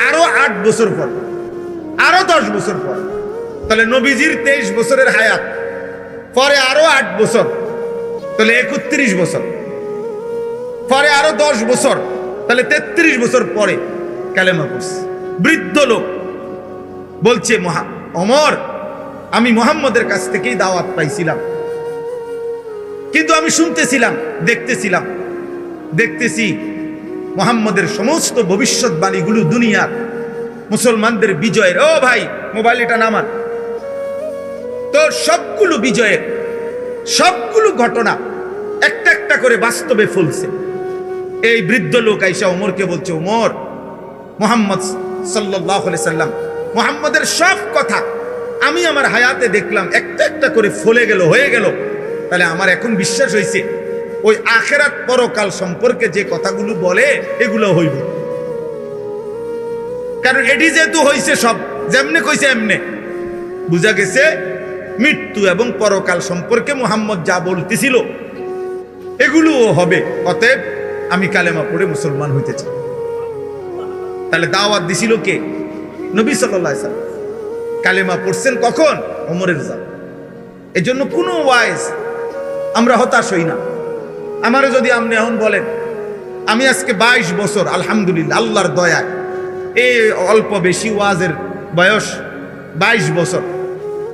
আরো 8 বছর পর, আরো 10 বছর পর। তাহলে নবীজির 23 বছরের হায়াত, পরে আরো 8 বছর, তাহলে 31 বছর, পরে আরো 10 বছর, তাহলে 33 বছর পরে কালেমা পড়ছে। বৃদ্ধ লোক বলছে, ওমর, আমি মুহাম্মদের কাছ থেকেই দাওয়াত পাইছিলাম, কিন্তু আমি শুনতেছিলাম, দেখতেছি মুহাম্মদের সমস্ত ভবিষ্যৎবাণীগুলো দুনিয়ার মুসলমানদের বিজয়ের, ও ভাই মোবাইল এটা নামান, তো সবগুলো বিজয়ের, সবগুলো ঘটনা একটা একটা করে বাস্তবে ফলছে। এই বৃদ্ধ লোক আইসা ওমরকে বলছে, ওমর, মুহাম্মদ সাল্লাল্লাহু আলাইহি সাল্লাম, মুহাম্মদের সব কথা আমি আমার হায়াতে দেখলাম, একটা একটা করে ফলে গেল, হয়ে গেল। তাহলে আমার এখন বিশ্বাস হয়েছে ওই আখিরাত পরকাল সম্পর্কে যে কথাগুলো বলে এগুলো হইব, কারণ এটি যেহেতু হয়েছে, সব যেমনে কইছে এমনে বুঝা গেছে মৃত্যু এবং পরকাল সম্পর্কে মুহাম্মদ যা বলতেছিল এগুলোও হবে। অতএব আমি কালেমা পড়ে মুসলমান হইতে চাই। তাহলে দাওয়াত দিছিল কে? নবী সাল্লাল্লাহু আলাইহি ওয়াসাল্লাম। কালেমা পড়ছেন কখন? ওমরের জামানায়। এই জন্য কোনো ওয়াইজ আমরা হতাশ হই না। আমারও যদি আপনি এখন বলেন, আমি আজকে 22 বছর আলহামদুলিল্লাহ আল্লাহর দয়ায়, এই অল্প বেশি ওয়াজের বয়স 22 বছর,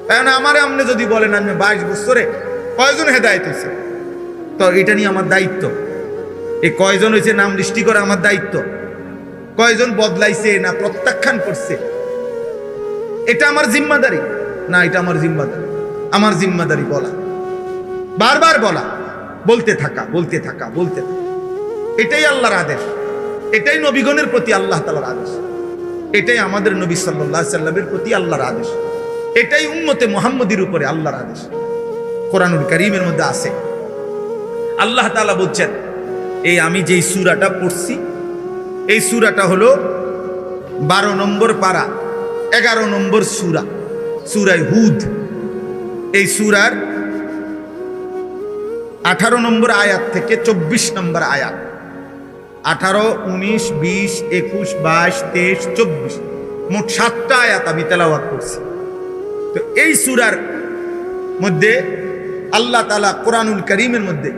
কারণ আমারে আপনি যদি বলেন আমি 22 বছরে কয়জন হেদায়েত হয়েছে, তো এটা নিয়ে আমার দায়িত্ব। এই কয়জন হয়েছে নাম লিস্টি করা আমার দায়িত্ব। কয়জন বদলাইছে না প্রত্যাখ্যান করছে এটা আমার জিম্মাদারি না, এটা আমার জিম্মাদারি। আমার জিম্মাদারি বলা, বারবার বলা, বলতে থাকা। এটাই আল্লাহর আদেশ, এটাই নবীগণের প্রতি আল্লাহ তাআলার আদেশ, এটাই আমাদের নবী সাল্লাল্লাহু আলাইহি সাল্লামের প্রতি আল্লাহর আদেশ, এটাই উম্মতে মুহাম্মদীর উপরে আল্লাহর আদেশ। কোরআনুল কারীমের মধ্যে আছে, আল্লাহ তাআলা বলছেন, এই আমি যেই সূরাটা পড়ছি, এই সূরাটা হলো 12 নম্বর পারা, 11 নম্বর সূরা, সূরা হুদ। এই সূরার 18 নম্বর আয়াত থেকে 24 নম্বর আয়াত, 18, 19, 20, 21, 22, 23, 24, মোট 7টা আয়াত আমি তেলাওয়াত করছি। তো এই সূরার মধ্যে আল্লাহ তাআলা কোরআনুল কারীমের মধ্যে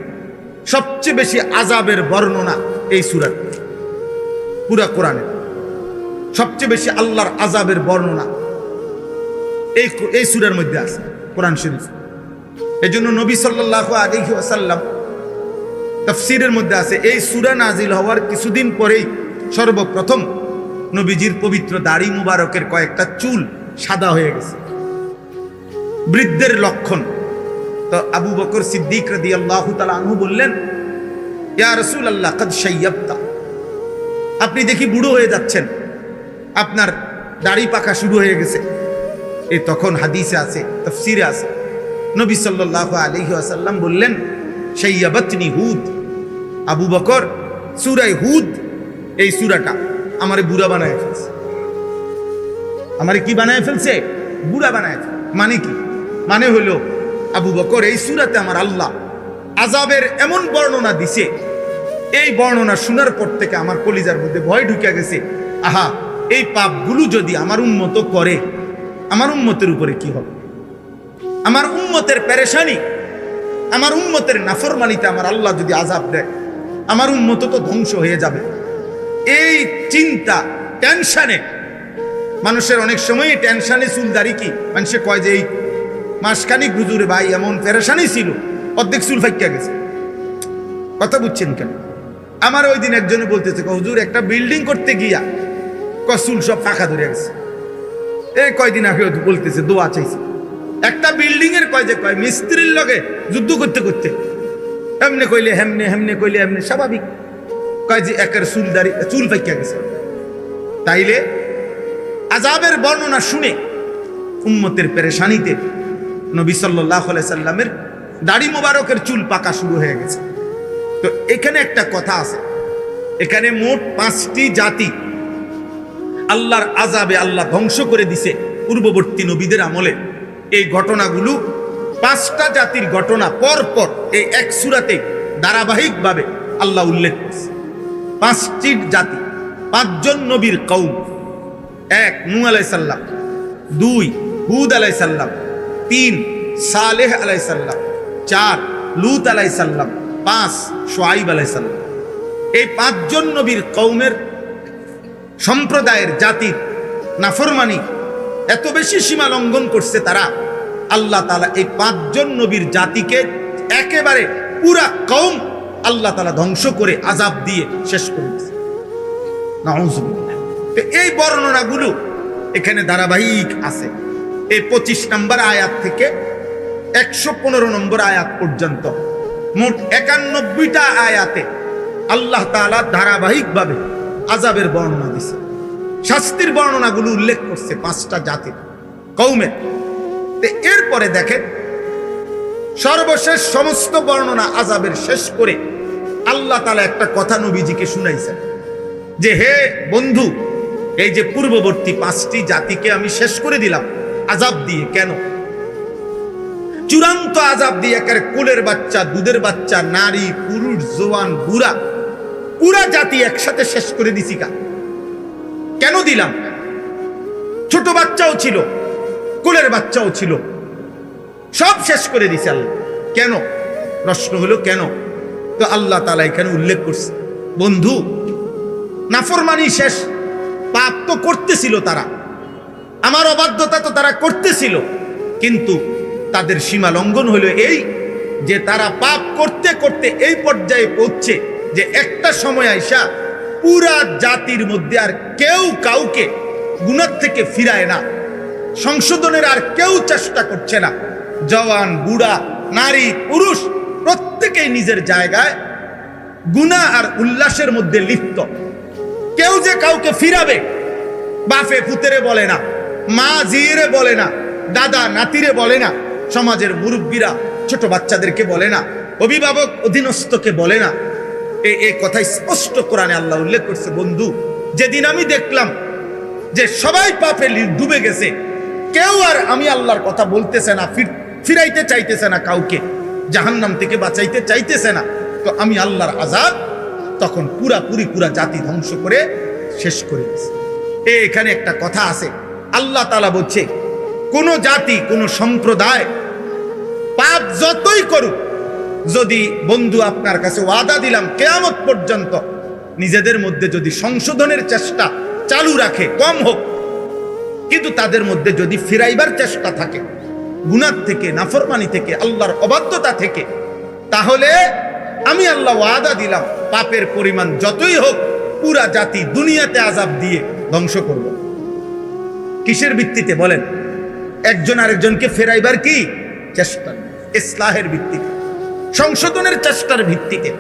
সবচেয়ে বেশি আযাবের বর্ণনা এই সূরার, পুরা কোরআনে সবচেয়ে বেশি আল্লাহর আযাবের বর্ণনা এই সূরার মধ্যে আছে, কোরআন শরীফ। এই জন্য নবী সাল্লাল্লাহু আলাইহি ওয়াসাল্লাম তাফসীরের মধ্যে আছে, এই সূরা নাজিল হওয়ার কিছুদিন পরেই সর্বপ্রথম নবীজির পবিত্র দাড়ি মুবারকের কয়েকটা চুল সাদা হয়ে গেছে, বৃদ্ধের লক্ষণ। তো আবু বকর সিদ্দিক রাদিয়াল্লাহু তাআলা আনহু বললেন, ইয়া রাসূলুল্লাহ কদ শাইয়াবতা, আপনি দেখি বুড়ো হয়ে যাচ্ছেন, আপনার দাড়ি পাকা শুরু হয়ে গেছে। এই তখন হাদিসে আছে, তাফসীরে আছে, নবী সাল্লাল্লাহু আলাইহি ওয়াসাল্লাম বললেন, শাইয়াবাতনি হুদ, আবু বকর সূরা হুদ এই সূরাটা আমারে বুড়া বানায় ফেলছে। আমারে কি বানায় ফেলছে? বুড়া বানায় ফেলছে। মানে কি? মানে হলো আবু বকর এই সূরাতে আমার আল্লাহ আযাবের এমন বর্ণনা দিছে, এই বর্ণনা শোনার পর থেকে আমার কলিজার মধ্যে ভয় ঢুকে গেছে, আহা, এই পাপগুলো যদি আমার উম্মত করে, আমার উম্মতের উপরে কি হবে? আমার উম্মতের পেরেশানি, আমার উম্মতের নাফরমানিতে আমার আল্লাহ যদি আযাব দেয়, আমার উম্মত তো ধ্বংস হয়ে যাবে। এই চিন্তা, টেনশনে, মানুষের অনেক সময় টেনশনে চুলদারি কি মানুষে কয় যে এই মাসখানিক হুজুরে ভাই এমন পেরেশানি ছিল, অর্ধেক চুল ফাইকা গেছে। কথা বুঝছেন কেন? আমার ওই দিন একজনে বলতেছে, হুজুর একটা বিল্ডিং করতে গিয়া চুল সব ফাঁকা ধরে গেছে। এই কয়দিন আগে বলতেছে দোয়া চাইছে, একটা বিল্ডিং এর কয় মিস্ত্রির লগে যুদ্ধ করতে করতে এমনে কইলে হেমনে, হেমনে কইলে এমনি, স্বাভাবিক কয় যে একের চুল ফাইকা গেছে। তাইলে আযাবের বর্ণনা শুনে উম্মতের পেরেশানিতে নবী সাল্লাল্লাহু আলাইহি সাল্লামের দাড়ি মোবারকের চুল পাকা শুরু হয়ে গেছে। তো এখানে একটা কথা আছে, এখানে মোট 5টি জাতি আল্লাহর আযাবে আল্লাহ ধ্বংস করে দিছে পূর্ববর্তী নবীদের আমলে। এই ঘটনাগুলো 5টা জাতির ঘটনা পরপর এই এক সূরাতে ধারাবাহিকভাবে আল্লাহ উল্লেখ করছে। 5টি জাতি, 5 জন নবীর কওম। 1 নূহ আলাইহিস সালাম, 2 হুদ আলাইসাল্লাম, 3 সালেহ আলাইসাল্লাম, 4 লূত আলাইসাল্লাম, 5 শুআইব আলাইসাল্লাম। এই 5 জন নবীর কওমের সম্প্রদায়ের জাতির নাফরমানি এত বেশি সীমা লঙ্ঘন করছে তারা, আল্লাহ তাআলা এই 5 জন নবীর জাতিকে একেবারে পুরা কওম আল্লাহ তাআলা ধ্বংস করে আযাব দিয়ে শেষ করে দিয়েছে। নাউযুবিল্লাহ। এই বর্ণনাগুলো এখানে ধারাবাহিক আছে। এই 25 নম্বর আয়াত থেকে 115 নম্বর আয়াত পর্যন্ত মোট 91টা আয়াতে আল্লাহ তাআলা ধারাবাহিকভাবে আযাবের বর্ণনা দিয়েছে। শাস্তির বর্ণনাগুলো উল্লেখ করছে 5টা জাতির কওমের। এরপরে দেখেন সর্বশেষ সমস্ত বর্ণনা আযাবের শেষ করে আল্লাহ তাআলা একটা কথা নবীজিকে শুনাইছেন যে, হে বন্ধু, এই যে পূর্ববর্তী 5টি জাতিকে আমি শেষ করে দিলাম আযাব দিয়ে। কেন? চূড়ান্ত আযাব দিয়ে, একেবারে কোলের বাচ্চা, দুধের বাচ্চা, নারী, পুরুষ, জওয়ান, বুড়া, পুরা জাতি একসাথে শেষ করে দিছি। কেন দিলাম? ছোট বাচ্চাও ছিল, কোলের বাচ্চাও ছিল, সব শেষ করে দিছে আল্লাহ। কেন? প্রশ্ন হলো কেন? তো আল্লাহ তাআলা এখানে উল্লেখ করছে, বন্ধু, নাফরমানি শেষ, পাপ তো করতেছিল তারা, আমার অবাধ্যতা তো তারা করতেছিল, কিন্তু তাদের সীমা লঙ্ঘন হলো এই যে তারা পাপ করতে করতে এই পর্যায়ে পৌঁছে যে একটা সময় আইসা পুরা জাতির মধ্যে আর কেউ কাউকে গুনাহ থেকে ফিরায় না, সংশোধনের আর কেউ চেষ্টা করছে না। জওয়ান, বুড়া, নারী, পুরুষ প্রত্যেকেই নিজের জায়গায় গুনাহ আর উল্লাসের মধ্যে লিপ্ত। কেউ যে কাউকে ফিরাবে, বাপে পুতেরে বলে না, মা জিরে বলে না, দাদা নাতিরে বলে না, সমাজের মুরব্বীরা ছোট বাচ্চাদেরকে বলে না, অভিভাবক অধীনস্থকে বলে না। এই কথাই স্পষ্ট কোরআনে আল্লাহ উল্লেখ করছে, বন্ধু, যেদিন আমি দেখলাম যে সবাই পাপে ডুবে গেছে, কেউ আর আমি আল্লাহর কথা বলতেছে না, ফিরাইতে চাইতেছে না, কাউকে জাহান্নাম থেকে বাঁচাইতে চাইতেছে না, তো আমি আল্লাহর আযাব তখন পুরাপুরি পুরা জাতি ধ্বংস করে শেষ করে দিয়েছে। এখানে একটা কথা আছে, আল্লাহ তাআলা বলছে, কোন জাতি, কোন সম্প্রদায় পাপ যতই করুক, যদি বন্ধু আপনার কাছে ওয়াদা দিলাম কিয়ামত পর্যন্ত নিজেদের মধ্যে যদি সংশোধনের চেষ্টা চালু রাখে, কম হোক, কিন্তু তাদের মধ্যে যদি ফিরাইবার চেষ্টা থাকে গুনাহ থেকে, নাফরমানি থেকে, আল্লাহর অবাধ্যতা থেকে, তাহলে আমি আল্লাহ ওয়াদা দিলাম পাপের পরিমাণ যতই হোক পুরা জাতি দুনিয়াতে আযাব দিয়ে ধ্বংস করব। কিসের ভিত্তিতে বলেন? একজন আরেকজনকে ফেরাইবার কি চেষ্টা, ইসলাহের ভিত্তিতে, সংশোধনের চেষ্টার ভিত্তিতে,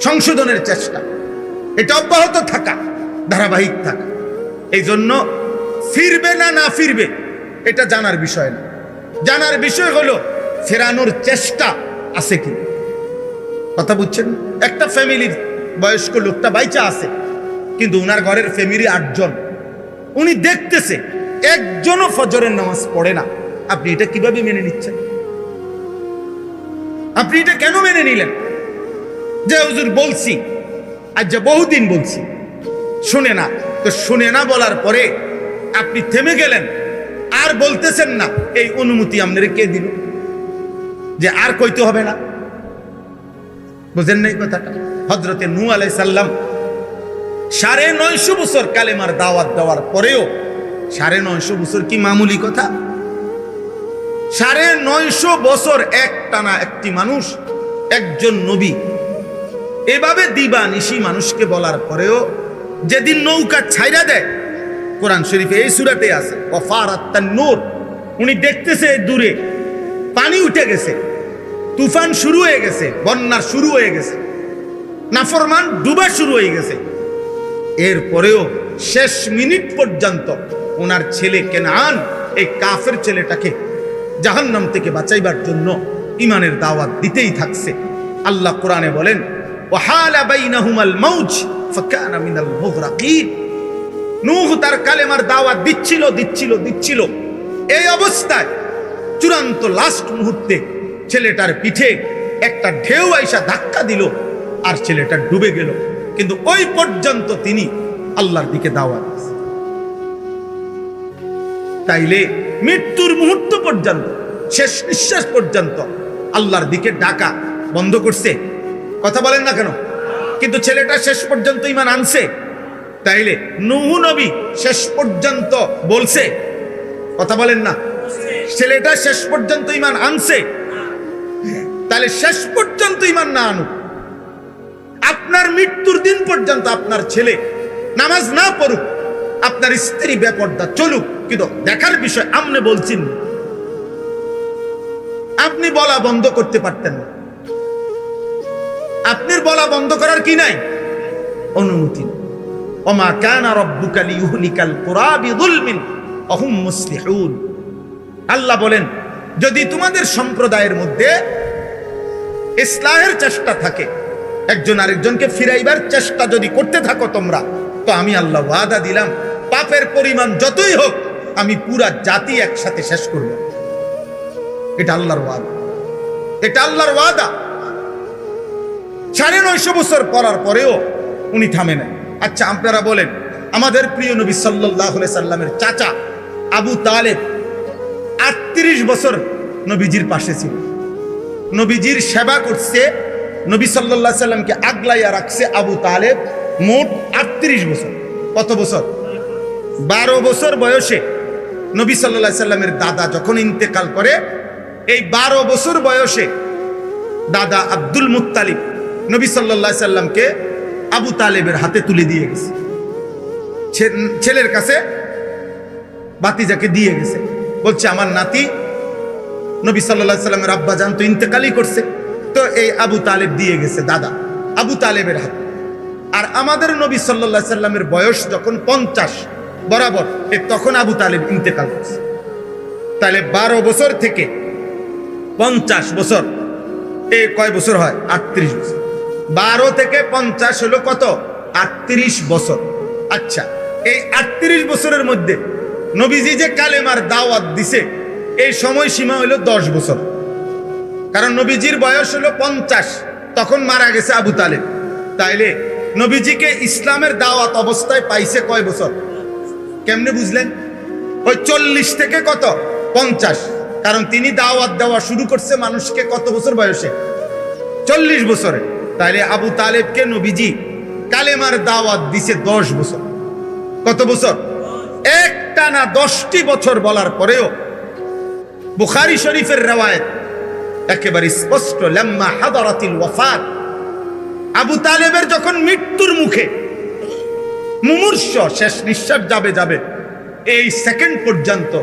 সংশোধনের চেষ্টা, এটা অব্যাহত থাকা, ধারাবাহিক থাকা। এই জন্য ফিরবে না না ফিরবে এটা জানার বিষয় না, জানার বিষয় হলো ফেরানোর চেষ্টা আছে কি। কথা বুঝছেন? একটা ফ্যামিলির বয়স্ক লোকটা বাইচা আছে, কিন্তু উনার ঘরের ফ্যামিলি 8 জন, উনি দেখতেছে একজনও ফজরের নামাজ পড়ে না। আপনি এটা কিভাবে মেনে নিচ্ছেন? আপনি এটা কেন মেনে নিলেন? যে হুজুর বলছি, আজ যে বহুদিন বলছি, শুনে না, তো শুনে না বলার পরে আপনি থেমে গেলেন, আর বলতেছেন না, এই অনুমতি আপনার কে দিল যে আর কইতে হবে না? বুঝেন নাই কথাটা? হযরতে নূহ আলাইহিস সালাম 950 বছর কালেমার দাওয়াত দেওয়ার পরেও, 950 বছর কি মামুলি কথা? 950 বছর একটানা একটি মানুষ, একজন নবী এভাবে দিবা নিশি মানুষকে বলার পরেও যেদিন নৌকা ছাইরা দেয়, কোরআন শরীফে এই সূরাতে আছে, ওয়াফারাত তান্নুর, উনি দেখতেছে দূরে পানি উঠে গেছে, তুফান শুরু হয়ে গেছে, বন্যা শুরু হয়ে গেছে, নাফরমান ডুবা শুরু হয়ে গেছে, এরপরেও শেষ মিনিট পর্যন্ত ওনার ছেলে কেনান, এই কাফের ছেলেটাকে জাহান্নাম থেকে বাঁচাইবার জন্য ইমানের দাওয়াত দিতেই থাকছে। আল্লাহ কোরআনে বলেন, ওয়াহালা বাইনাহুমাল মাউজ ফাকানা মিনাল মুগরাকিন। নূহ তার কালেমার দাওয়াত দিচ্ছিল, এই অবস্থায় চূড়ান্ত লাস্ট মুহূর্তে ছেলেটার পিঠে একটা ঢেউ আইসা ধাক্কা দিল, আর ছেলেটা ডুবে গেল, কিন্তু ওই পর্যন্ত তিনি আল্লাহর দিকে দাওয়াত। তাইলে মৃত্যুর মুহূর্ত পর্যন্ত, শেষ নিঃশ্বাস পর্যন্ত আল্লাহর দিকে ডাকা বন্ধ করছে? কথা বলেন না কেন? কিন্তু ছেলেটা শেষ পর্যন্ত ঈমান আনছে। তাইলে নূহ নবী শেষ পর্যন্ত বলছে? কথা বলেন না? ছেলেটা শেষ পর্যন্ত ঈমান আনছে। তাহলে শেষ পর্যন্ত ঈমান না আনুক, আপনার মৃত্যুর দিন পর্যন্ত আপনার ছেলে নামাজ না পড়ুক, আপনার স্ত্রী বেপরদা চলুক, কিন্তু দেখার বিষয় আপনি বলছেন, আপনি বলা বন্ধ করতে পারতেন না। আপনার বলা বন্ধ করার কি নাই? অনুমতি। ওমা কানা রাব্বুকা লিইহলিকাল কুরা বিযুলমিন ওয়া হুম মুসলিহুন। আল্লাহ বলেন, যদি তোমাদের সম্প্রদায়ের মধ্যে ইসলাহের চেষ্টা থাকে, একজন আরেকজনকে ফিরাইবার চেষ্টা যদি করতে থাকো তোমরা, তো আমি আল্লাহ ওয়াদা দিলাম, পাপের পরিমাণ যতই হোক আমি পুরা জাতি একসাথে শেষ করব। এটা আল্লাহর ওয়াদা, এটা আল্লাহর ওয়াদা। 950 বছর পড়ার পরেও উনি থামে নাই। আচ্ছা, আপনারা বলেন, আমাদের প্রিয় নবী সাল্লাল্লাহু আলাইহি সাল্লামের চাচা আবু তালেব 38 বছর নবীজির পাশে ছিল, নবীজির সেবা করছে, নবী সাল্লাল্লাহু আলাইহি সাল্লামকে আগলাইয়া রাখছে আবু তালেব মোট 38 বছর। কত বছর? 12 বছর বয়সে নবী সাল্লাল্লাহু আলাইহি সাল্লামের দাদা যখন ইন্তেকাল করে, এই 12 বছর বয়সে দাদা আব্দুল মুত্তালিব নবী সাল্লাল্লাহু আলাইহি সাল্লামকে আবু তালেবের হাতে তুলে দিয়ে গেছে, ছেলের কাছে ভাতিজাকে দিয়ে গেছে, বলছে আমার নাতি নবী সাল্লাল্লাহু আলাইহি সাল্লামের আব্বা জান তো ইন্তেকালই করছে, তো এই আবু তালেব দিয়ে গেছে দাদা আবু তালেবের হাতে। আর আমাদের নবী সাল্লাল্লাহু আলাইহি সাল্লামের বয়স যখন 50 বরাবর, তখন আবু তালেব ইন্তেকাল করছে। তাহলে 12 বছর থেকে 50 বছর, এই কয় বছর হয়? 38 বছর। 12 থেকে 50 হলো কত? 38 বছর। আচ্ছা, এই 38 বছরের মধ্যে নবীজি যে কালেমার দাওয়াত দিছে, এই সময় সীমা হলো 10 বছর। কারণ নবীজির বয়স হলো 50, তখন মারা গেছে আবু তালেব। তাইলে নবীজিকে ইসলামের দাওয়াত অবস্থায় পাইছে কয় বছর? কেমনে বুঝলেন? ওই 40 থেকে কত? 50। কারণ তিনি দাওয়াত দেওয়া শুরু করছে মানুষকে কত বছর বয়সে? 40 বছরে। তাইলে আবু তালেবকে নবীজি কালেমার দাওয়াত দিছে 10 বছর। কত বছর? একটানা 10টি বছর বলার পরেও বুখারী শরীফের রওয়ায়াত একেবারে স্পষ্ট, লাম্মা হাদারাতিল ওয়াফাত, আবু তালেবের যখন মৃত্যুর মুখে মুমূর্ষ, শেষ নিঃশ্বাস যাবে, এই সেকেন্ড পর্যন্ত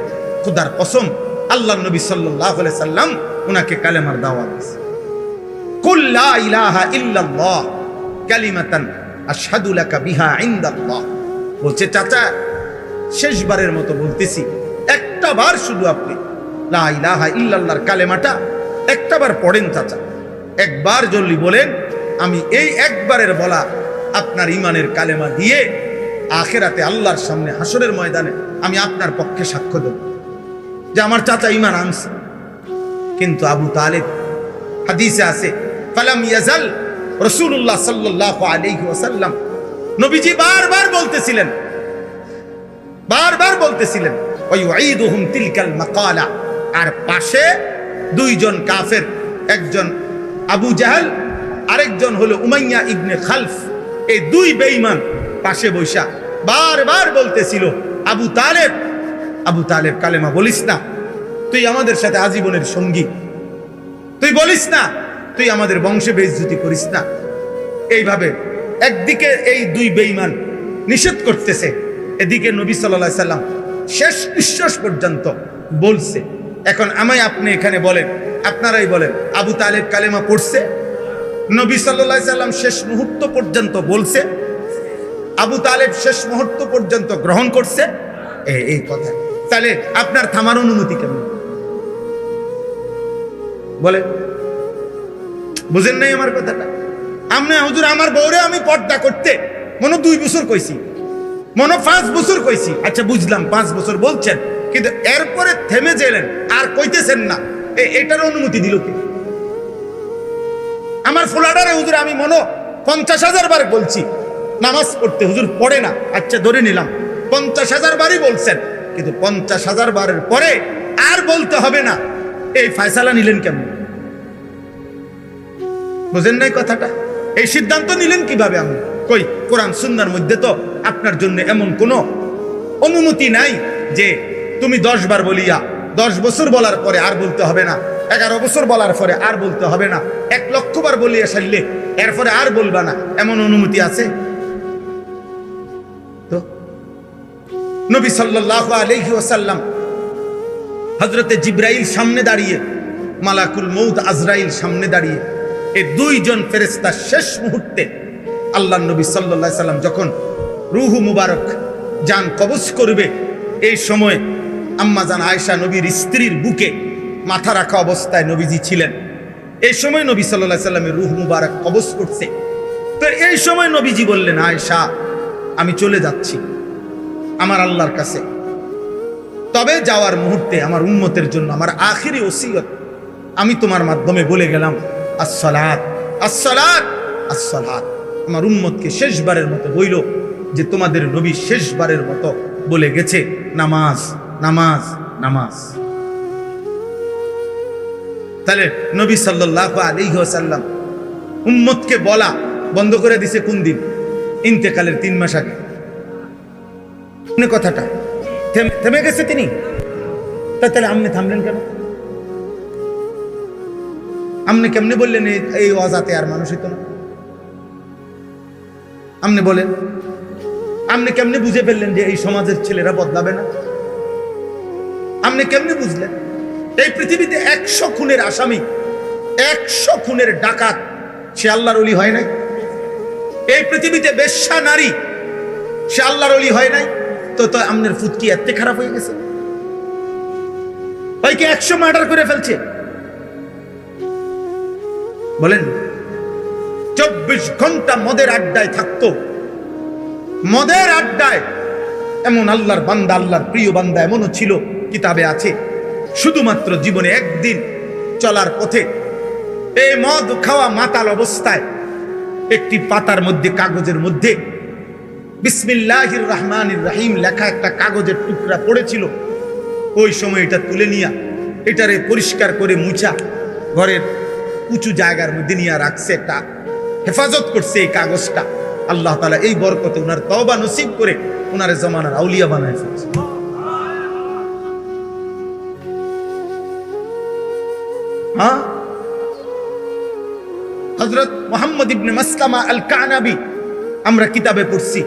খোদার কসম আল্লাহর নবী সাল্লাল্লাহু আলাইহি সাল্লাম উনাকে কালেমার দাওয়াত দিয়েছে। কুল লা ইলাহা ইল্লাল্লাহ কালিমাতান আশহাদু লাকা বিহা ইনদাল্লাহ। বলছে, চাচা শেষবারের মতো বলতেছি, একটা বার শুধু আপনি লা ইলাহা ইল্লাল্লাহর কালেমাটা একটাবার পড়েন চাচা, একবার জলদি বলেন, আমি এই একবারের বলা আপনার ইমানের কালেমা দিয়ে আখিরাতে আল্লাহর সামনে হাসরের ময়দানে আমি আপনার পক্ষে সাক্ষ্য দেব যে আমার চাচা ইমান আনছে। কিন্তু আবু তালেব, হাদিসে আছে, ফালাম ইয়াজাল রাসূলুল্লাহ সাল্লাল্লাহু আলাইহি ওয়াসাল্লাম, নবীজি বারবার বলতেছিলেন ওয়া ইউঈদুহুম তিলকাল মাকালা। আর পাশে দুইজন কাফের, একজন আবু জাহল, আরেকজন হলো উমাইয়া ইবনে খালফ, এই দুই বেঈমান পাশে বৈশা বারবার বলতেছিল, আবু তালেব কালেমা বলিস না, তুই আমাদের সাথে আজীবনের সঙ্গী, তুই বলিস না, তুই আমাদের বংশে বেইজ্জতি করিস না। এইভাবে একদিকে এই দুই বেঈমান নিষেধ করতেছে, এদিকে নবী সাল্লাল্লাহু আলাইহি সাল্লাম শেষ নিঃশ্বাস পর্যন্ত বলছে। এখন আমায় আপনি এখানে বলেন, আপনারাই বলেন, আবু তালেব কালেমা পড়ছে? নবী সাল্লাল্লাহু আলাইহি সাল্লাম শেষ মুহূর্ত পর্যন্ত বলছে? আবু তালেব শেষ মুহূর্ত পর্যন্ত গ্রহণ করছে? এই কথা। তাহলে আপনার থামার অনুমতি কেমন? বলে বুঝেন নাই আমার কথাটা? আমনে হুজুর আমার বউরে আমি পর্দা করতে মনে 2 বছর কইছি, মনে 5 বছর কইছি। আচ্ছা বুঝলাম 5 বছর বলছেন, কিন্তু এরপরে থেমে গেলেন আর কইতেছেন না, এটার অনুমতি দিল কে? আমার ফোলাডারে হুজুর আমি মনে 50,000 বার বলছি নামাজ পড়তে, হুজুর পড়ে না। আচ্ছা ধরে নিলাম 50,000 বারই বলছেন, কিন্তু 50,000 বারের পরে আর বলতে হবে না, এই ফয়সালা নিলেন কেমন? বুঝেন নাই কথাটা? এই সিদ্ধান্ত নিলেন কিভাবে? আমি কই কোরআন সুন্নাহর মধ্যে তো আপনার জন্য এমন কোনো অনুমতি নাই যে তুমি 10 বার বলিয়া 10 বছর বলার পরে আর বলতে হবে না, 11 বছর বলার পরে আর বলতে হবে না, 1 লক্ষ বার বলিয়া সারলে এরপরে আর বলবা না, এমন অনুমতি আছে? তো নবী সাল্লাল্লাহু আলাইহি ওয়াসাল্লাম হযরতে জিবরাইল সামনে দাঁড়িয়ে, মালাকুল মউত আজরাইল সামনে দাঁড়িয়ে, এই দুইজন ফেরেশতা শেষ মুহূর্তে আল্লাহর নবী সাল্লাল্লাহু আলাইহি সাল্লাম যখন রূহ মুবারক জান কবজ করবে, এই সময় আম্মা জান আয়েশা নবীর স্ত্রীর বুকে মাথা রাখা অবস্থায় নবীজি ছিলেন। এই সময় নবী সাল্লাল্লাহু আলাইহি সাল্লামের রূহ মুবারক কবজ করছে। তো এই সময় নবীজি বললেন, আয়েশা আমি চলে যাচ্ছি আমার আল্লাহর কাছে, তবে যাওয়ার মুহূর্তে আমার উম্মতের জন্য আমার আখিরি ওসিয়ত আমি তোমার মাধ্যমে বলে গেলাম, আসসালাত আসসালাত আসসালাত। আমার উম্মতকে শেষবারের মতো বইল যে তোমাদের নবী শেষবারের মতো বলে গেছে, নামাজ নামাজ নামাজ। তাহলে নবী সাল্লাল্লাহু আলাইহি ওয়াসাল্লাম উম্মতকে বলা বন্ধ করে দিছে কোন দিন? ইন্তেকালের 3 মাস আগে। কথাটা থেমে গেছে তিনি, তাহলে আপনি থামলেন কেন? আপনি কেমনে বললেন এই অজাতে আর মানুষ হইতো না? আপনি বলেন, আপনি কেমনে বুঝে ফেললেন যে এই সমাজের ছেলেরা বদলাবে না? আপনি কেমনে বুঝলেন? এই পৃথিবীতে 100 খুনের আসামি, 100 খুনের ডাকাত, সে আল্লাহর ওলি হয় নাই? এই পৃথিবীতে বেশ্যা নারী, সে আল্লাহর ওলি হয় নাই? তো আপনার ফুট কি এত খারাপ হয়ে গেছে? ভাইকে 100 মার্ডার করে ফেলছে, বলেন 24 ঘন্টা মদের আড্ডায় থাকতো, মদের আড্ডায়। এমন আল্লাহর বান্দা, আল্লাহর প্রিয় বান্দা এমনও ছিল, কিতাবে আছে, শুধুমাত্র জীবনে একদিন চলার পথে এই মদ খাওয়া মাতাল অবস্থায় একটি পাতার মধ্যে, কাগজের মধ্যে বিসমিল্লাহির রহমানির রহিম লেখা একটা কাগজের টুকরা পড়েছিল। ওই সময় এটা তুলে নিয়া এটারে পরিষ্কার করে মুছা ঘরের উঁচু জায়গার মধ্যে নিয়ে রাখছে, একটা হেফাজত করছে এই কাগজটা। আল্লাহ তাআলা এই বরকতে উনার তওবা নসিব করে উনার জামানার আউলিয়া বানায় ফেলছে। হ্যাঁ, হযরত মুহাম্মদ ইবনে মাসলামা আল কানাবী আমরা কিতাবে পড়ছি,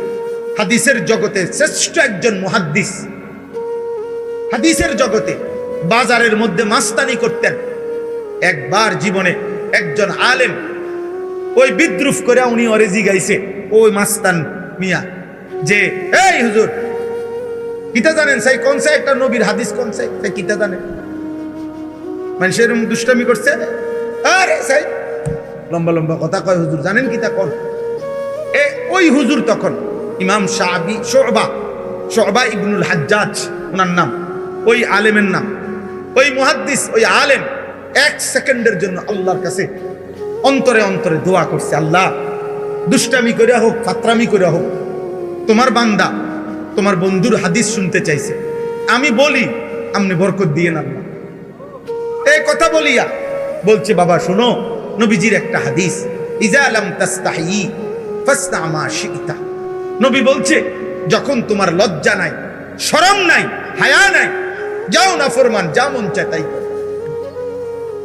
হাদিসের জগতে শ্রেষ্ঠ একজন মুহাদ্দিস। হাদিসের জগতে বাজারের মধ্যে মাস্তানি করতেন। একবার জীবনে একজন আলেম ওই বিদ্রুপ করে উনি অরেজি গাইছে, ওই মাস্তান মিয়া, যে এই হুজুর কিতা জানেন সাই কোন সে একটা নবীর হাদিস কোন সে কিতা জানেন? মানুষের দুষ্টামি করছে, আরে সাই লম্বা লম্বা কথা কয়, হুজুর জানেন কিতা কোন? ওই হুজুর তখন ইমাম শাবি শুবা ইবনুল হাজ্জাজ ওনার নাম, ওই আলেমের নাম, ওই মুহাদ্দিস, ওই আলেম 1 সেকেন্ডের জন্য আল্লাহর কাছে অন্তরে অন্তরে দোয়া করছে, আল্লাহ দুষ্টামি করে হোক, ফাতরামি করে হোক, তোমার বান্দা তোমার বন্ধুর হাদিস শুনতে চাইছে, আমি বলি আপনি বরকত দিয়ে না। এই কথা বলিয়া বলছে, বাবা শোনো নবীজির একটা হাদিস, ইজা লাম তাস্তাহি ফাসনা মা শিতা। নবী বলছে, যখন তোমার লজ্জা নাই, শরম নাই, হায়া নাই, যাও না ফরমান, যা মন চায় তাই।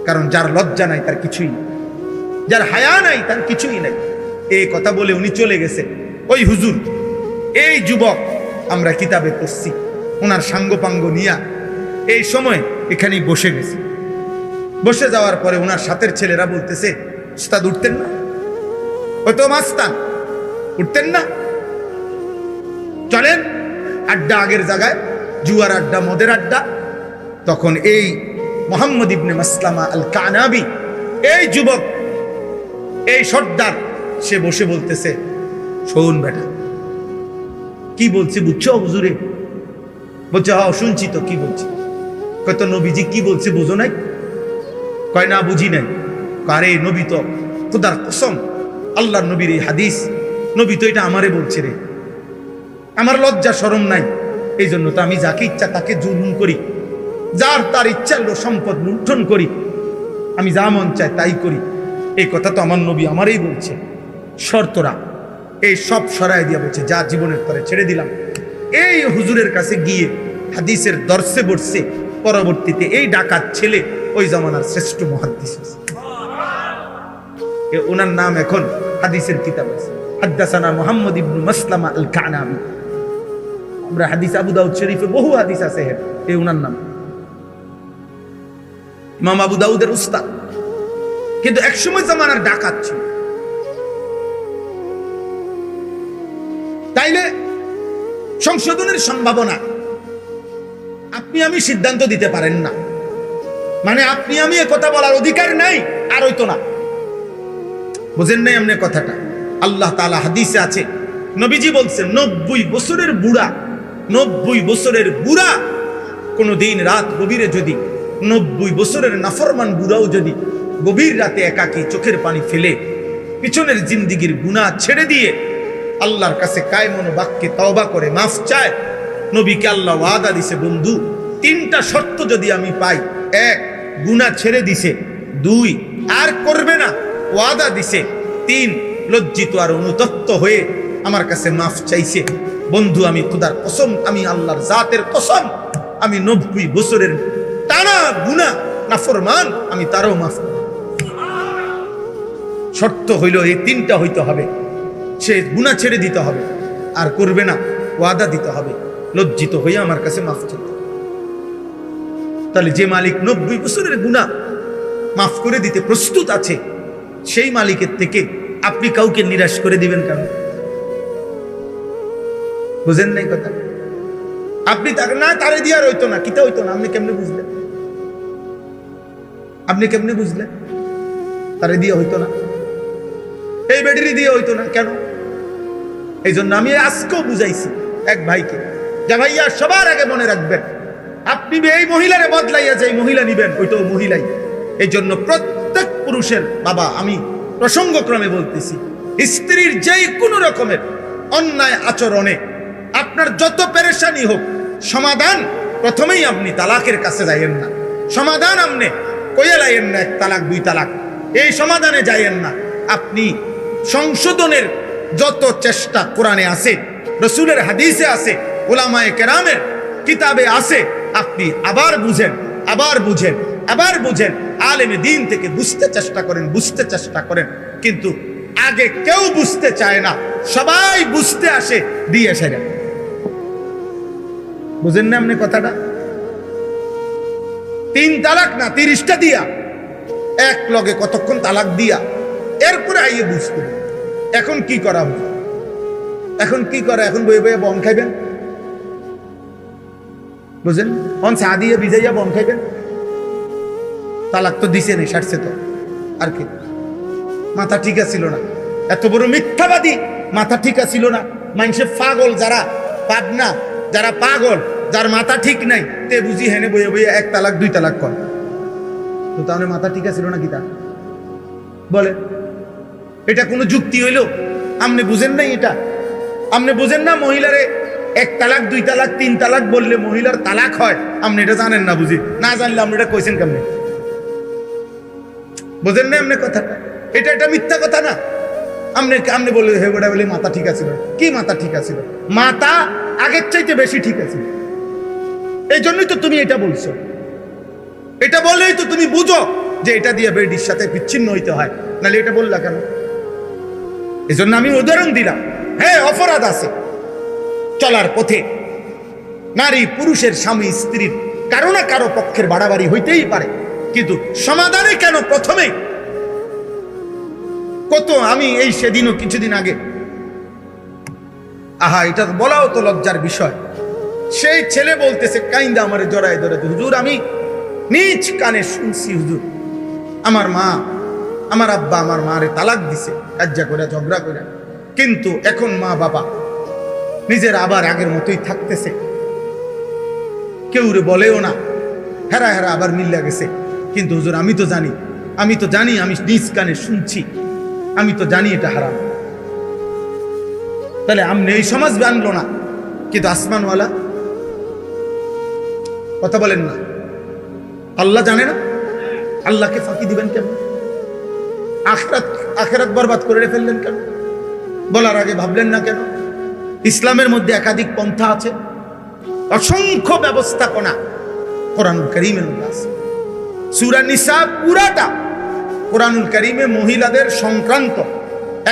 কারণ যার লজ্জা নাই তার কিছুই, যার হায়া নাই তার কিছুই নাই। এই কথা বলে উনি চলে গেছে। ওই হুজুর, এই যুবক আমরা কিতাবে পড়ছি, ওনার সাঙ্গপাঙ্গ নিয়া এই সময় এখানেই বসে গেছে। বসে যাওয়ার পরে ওনার সাথের ছেলেরা বলতেছে, উস্তাদ উঠতেন না? হয়তো মাস্তান উঠতেন না? চলেন আড্ডা আগের জায়গায়, জুয়ার আড্ডা, মদের আড্ডা। তখন এই মুহাম্মদ ইবনে মাসলামা আল কানাবী, এই যুবক, এই সর্দার, সে বসে বলতেছে, শোন বেটা, কি বলছি বুঝছো হুজুরে? বলছে, হ্যাঁ শুনছি তো, কি বলছি? কয় তো নবীজি কি বলছে বুঝো নাই? কয় না বুঝি নাই। আরে নবী তো খোদার কসম, আল্লাহর নবীর এই হাদিস, নবী তো এটা আমারে বলছে রে, আমার লজ্জা শরম নাই, এই জন্য তো আমি যাকে ইচ্ছা তাকে জুলুম করি, যার তার ইচ্ছা সম্পদ লুণ্ঠন করি, আমি যা মন চায় তাই করি। এই কথা তো আমার নবী আমারই বলছে। শর্তরা এই সব সরাই দিয়া বলছে, যা জীবনের পরে ছেড়ে দিলাম। এই হুজুরের কাছে গিয়ে হাদিসের দর্শে বসছে। পরবর্তীতে এই ডাকাত ছেলে ওই জামানার শ্রেষ্ঠ মুহাদ্দিস, ওনার নাম এখন হাদিসের কিতাব আছে, হাদ্দাসানা মুহাম্মদ ইবনে মাসলামা আল কানাবি। আমরা হাদিস আবু দাউদ শরীফে বহু হাদিস আছে, এই ওনার নাম ইমাম আবু দাউদের উস্তাদ। কিন্তু একসময় জামানার ডাকাত ছিল। তাইলে সংশোধনের সম্ভাবনা আপনি আমি সিদ্ধান্ত দিতে পারেন না, মানে আপনি আমি এ কথা বলার অধিকার নাই, আর হইতো না। বুঝেন নাই এমনি কথাটা? আল্লাহ তাআলা হাদিসে আছে, নবীজি বলছেন 90 বছরের বুড়া, 90 বছরের বুড়া কোনো দিন রাত গভীরে যদি 90 বছরের নাফরমান বুড়াও যদি গভীর রাতে একাকী চোখের পানি ফেলে পিছনের জিন্দিগির গুনাহ ছেড়ে দিয়ে আল্লাহর কাছে কায়মন বাক্যে তওবা করে মাফ চায়, নবীকে আল্লাহ ওয়াদা দিছে, বন্ধু 3টা শর্ত যদি আমি পাই, 1 গুনাহ ছেড়ে দিছে, 2 আর করবে না ওয়াদা দিছে, 3 লজ্জিত আর অনুতপ্ত হয়ে আমার কাছে মাফ চাইছে। বন্ধু আমি খোদার কসম, আমি আল্লাহর জাতের কসম, আমি 90 বছরের টানা গুনাহ নাফরমান আমি তারও মাফ করব। শর্ত হইল এই 3টা হইতে হবে, সে গুনাহ ছেড়ে দিতে হবে, আর করবে না, ওয়াদা দিতে হবে, লজ্জিত হয়ে আমার কাছে মাফ চাইতে। তাহলে যে মালিক 90 বছরের গুনাহ মাফ করে দিতে প্রস্তুত আছে, সেই মালিকের থেকে আপনি কাউকে নিরাশ করে দিবেন কেন? বুঝেন নাই কথা? আপনি তাকে না তারে দিয়ে আর হইতো না, কিতা হইতো না, আপনি কেমনে বুঝলেন? আপনি কেমনে বুঝলেন তারে দিয়ে হইতো না? এই ব্যাটারি দিয়ে হইতো না কেন? এই জন্য আমি আজকেও বুঝাইছি এক ভাইকে, যে ভাইয়া সবার আগে মনে রাখবেন, আপনি এই মহিলারে বদলাইয়া যে মহিলা নিবেন ওইটাও মহিলাই। এই জন্য প্রত্যেক পুরুষের বাবা, আমি প্রসঙ্গক্রমে বলতেছি, স্ত্রীর যেই কোনো রকমের অন্যায় আচরণে আপনার যত পেরেশানি হোক, সমাধান প্রথমেই আপনি তালাকের কাছে যাইয়েন না। সমাধান আপনি কইয়া লাইয়েন না 1 তালাক 2 তালাক, এই সমাধানে যাইয়েন না। আপনি সংশোধনের যত চেষ্টা কোরআনে আছে, রসুলের হাদিসে আছে, উলামায়ে কেরামের কিতাবে আছে, আপনি আবার বুঝেন, আবার বুঝেন, আবার বুঝেন, আলেমে দিন থেকে বুঝতে চেষ্টা করেন, বুঝতে চেষ্টা করেন। কিন্তু আগে কেউ বুঝতে চায় না, সবাই বুঝতে আসে দিয়ে সেরে। বুঝেন না আপনি কথাটা? 3 তালাক না 30টা দিয়া, এক লগে কতক্ষণ তালাক দিয়া এরপরে আইয়ে বুঝতে। এখন কি করা হবে? এখন কি করা? এখন বয়ে বয়ে বন খাইবেন? বুঝেন? অন চা দিয়ে ভিজাইয়া বন খাইবেন? তালাক তো দিছে নেই, সারছে তো, আর কি? মাথা ঠিক ছিল না, এত বড় মিথ্যাবাদী, মাথা ঠিক ছিল না। মানুষের পাগল যারা, পাবনা যারা পাগল, যার মাথা ঠিক নাই, তে বুঝি হেনে বইয়ে বইয়ে 1 তালাক 2 তালাক কর। তো তাহলে মাথা ঠিক ছিল না কি তা বলে? এটা কোনো যুক্তি হইল? আপনি বুঝেন নাই এটা? আপনি বুঝেন না মহিলারে 1 তালাক 2 তালাক 3 তালাক বললে মহিলার তালাক হয়? আপনি এটা জানেন না, বুঝি না জানলে আপনি এটা কইছেন কেমনে? বুঝেন না আপনি কথাটা? এটা মিথ্যা কথা না? আপনি বলে হে গোটা বলে মাথা ঠিক আছে। কি মাথা ঠিক আছে? মাথা আগের চাইতে বেশি ঠিক আছে। এই জন্যই তো তুমি এটা বলছো। এটা বললেই তো তুমি বুঝো যে এটা দিয়ে বেডির সাথে বিচ্ছিন্ন হইতে হয়, নাহলে এটা বললা কেন? এই জন্য আমি উদাহরণ দিলাম। হ্যাঁ, অপরাধ আছে চলার পথে, নারী পুরুষের, স্বামী স্ত্রীর কারো না কারো পক্ষের বাড়াবাড়ি হইতেই পারে, কিন্তু সমাধানে কেন প্রথমে? কত আমি এই সেদিনও কিছুদিন আগে, আহা এটা বলাও তো লজ্জার বিষয়, সেই ছেলে বলতেছে কাইন্দা আমারে জড়ায় ধরে, হুজুর আমি নিজ কানে শুনছি, হুজুর আমার মা, আমার আব্বা আমার মারে তালাক দিছে, কাজ্জা করে ঝগড়া করে, কিন্তু এখন মা বাবা নিজের আবার আগের মতোই থাকতেছে, কেউ রে বলেও না, হেরা হেরা আবার মিল্লা গেছে। কিন্তু হুজুর আমি তো জানি, আমি নিজ কানে শুনছি, আমি তো জানি এটা হারাম। তাহলে আপনি এই সমাজ আনলো না, কিন্তু আসমানওয়ালা কথা বলেন না, আল্লাহ জানে না? আল্লাহকে ফাঁকি দিবেন কেন? আখিরাত বরবাদ করে ফেললেন কেন? বলার আগে ভাবলেন না কেন? ইসলামের মধ্যে একাধিক পন্থা আছে, অসংখ্য ব্যবস্থাপনা কোরআনুল কারীমের মধ্যে আছে। সূরা নিসা পুরাটা কোরআনুল কারীমে মহিলাদের সংক্রান্ত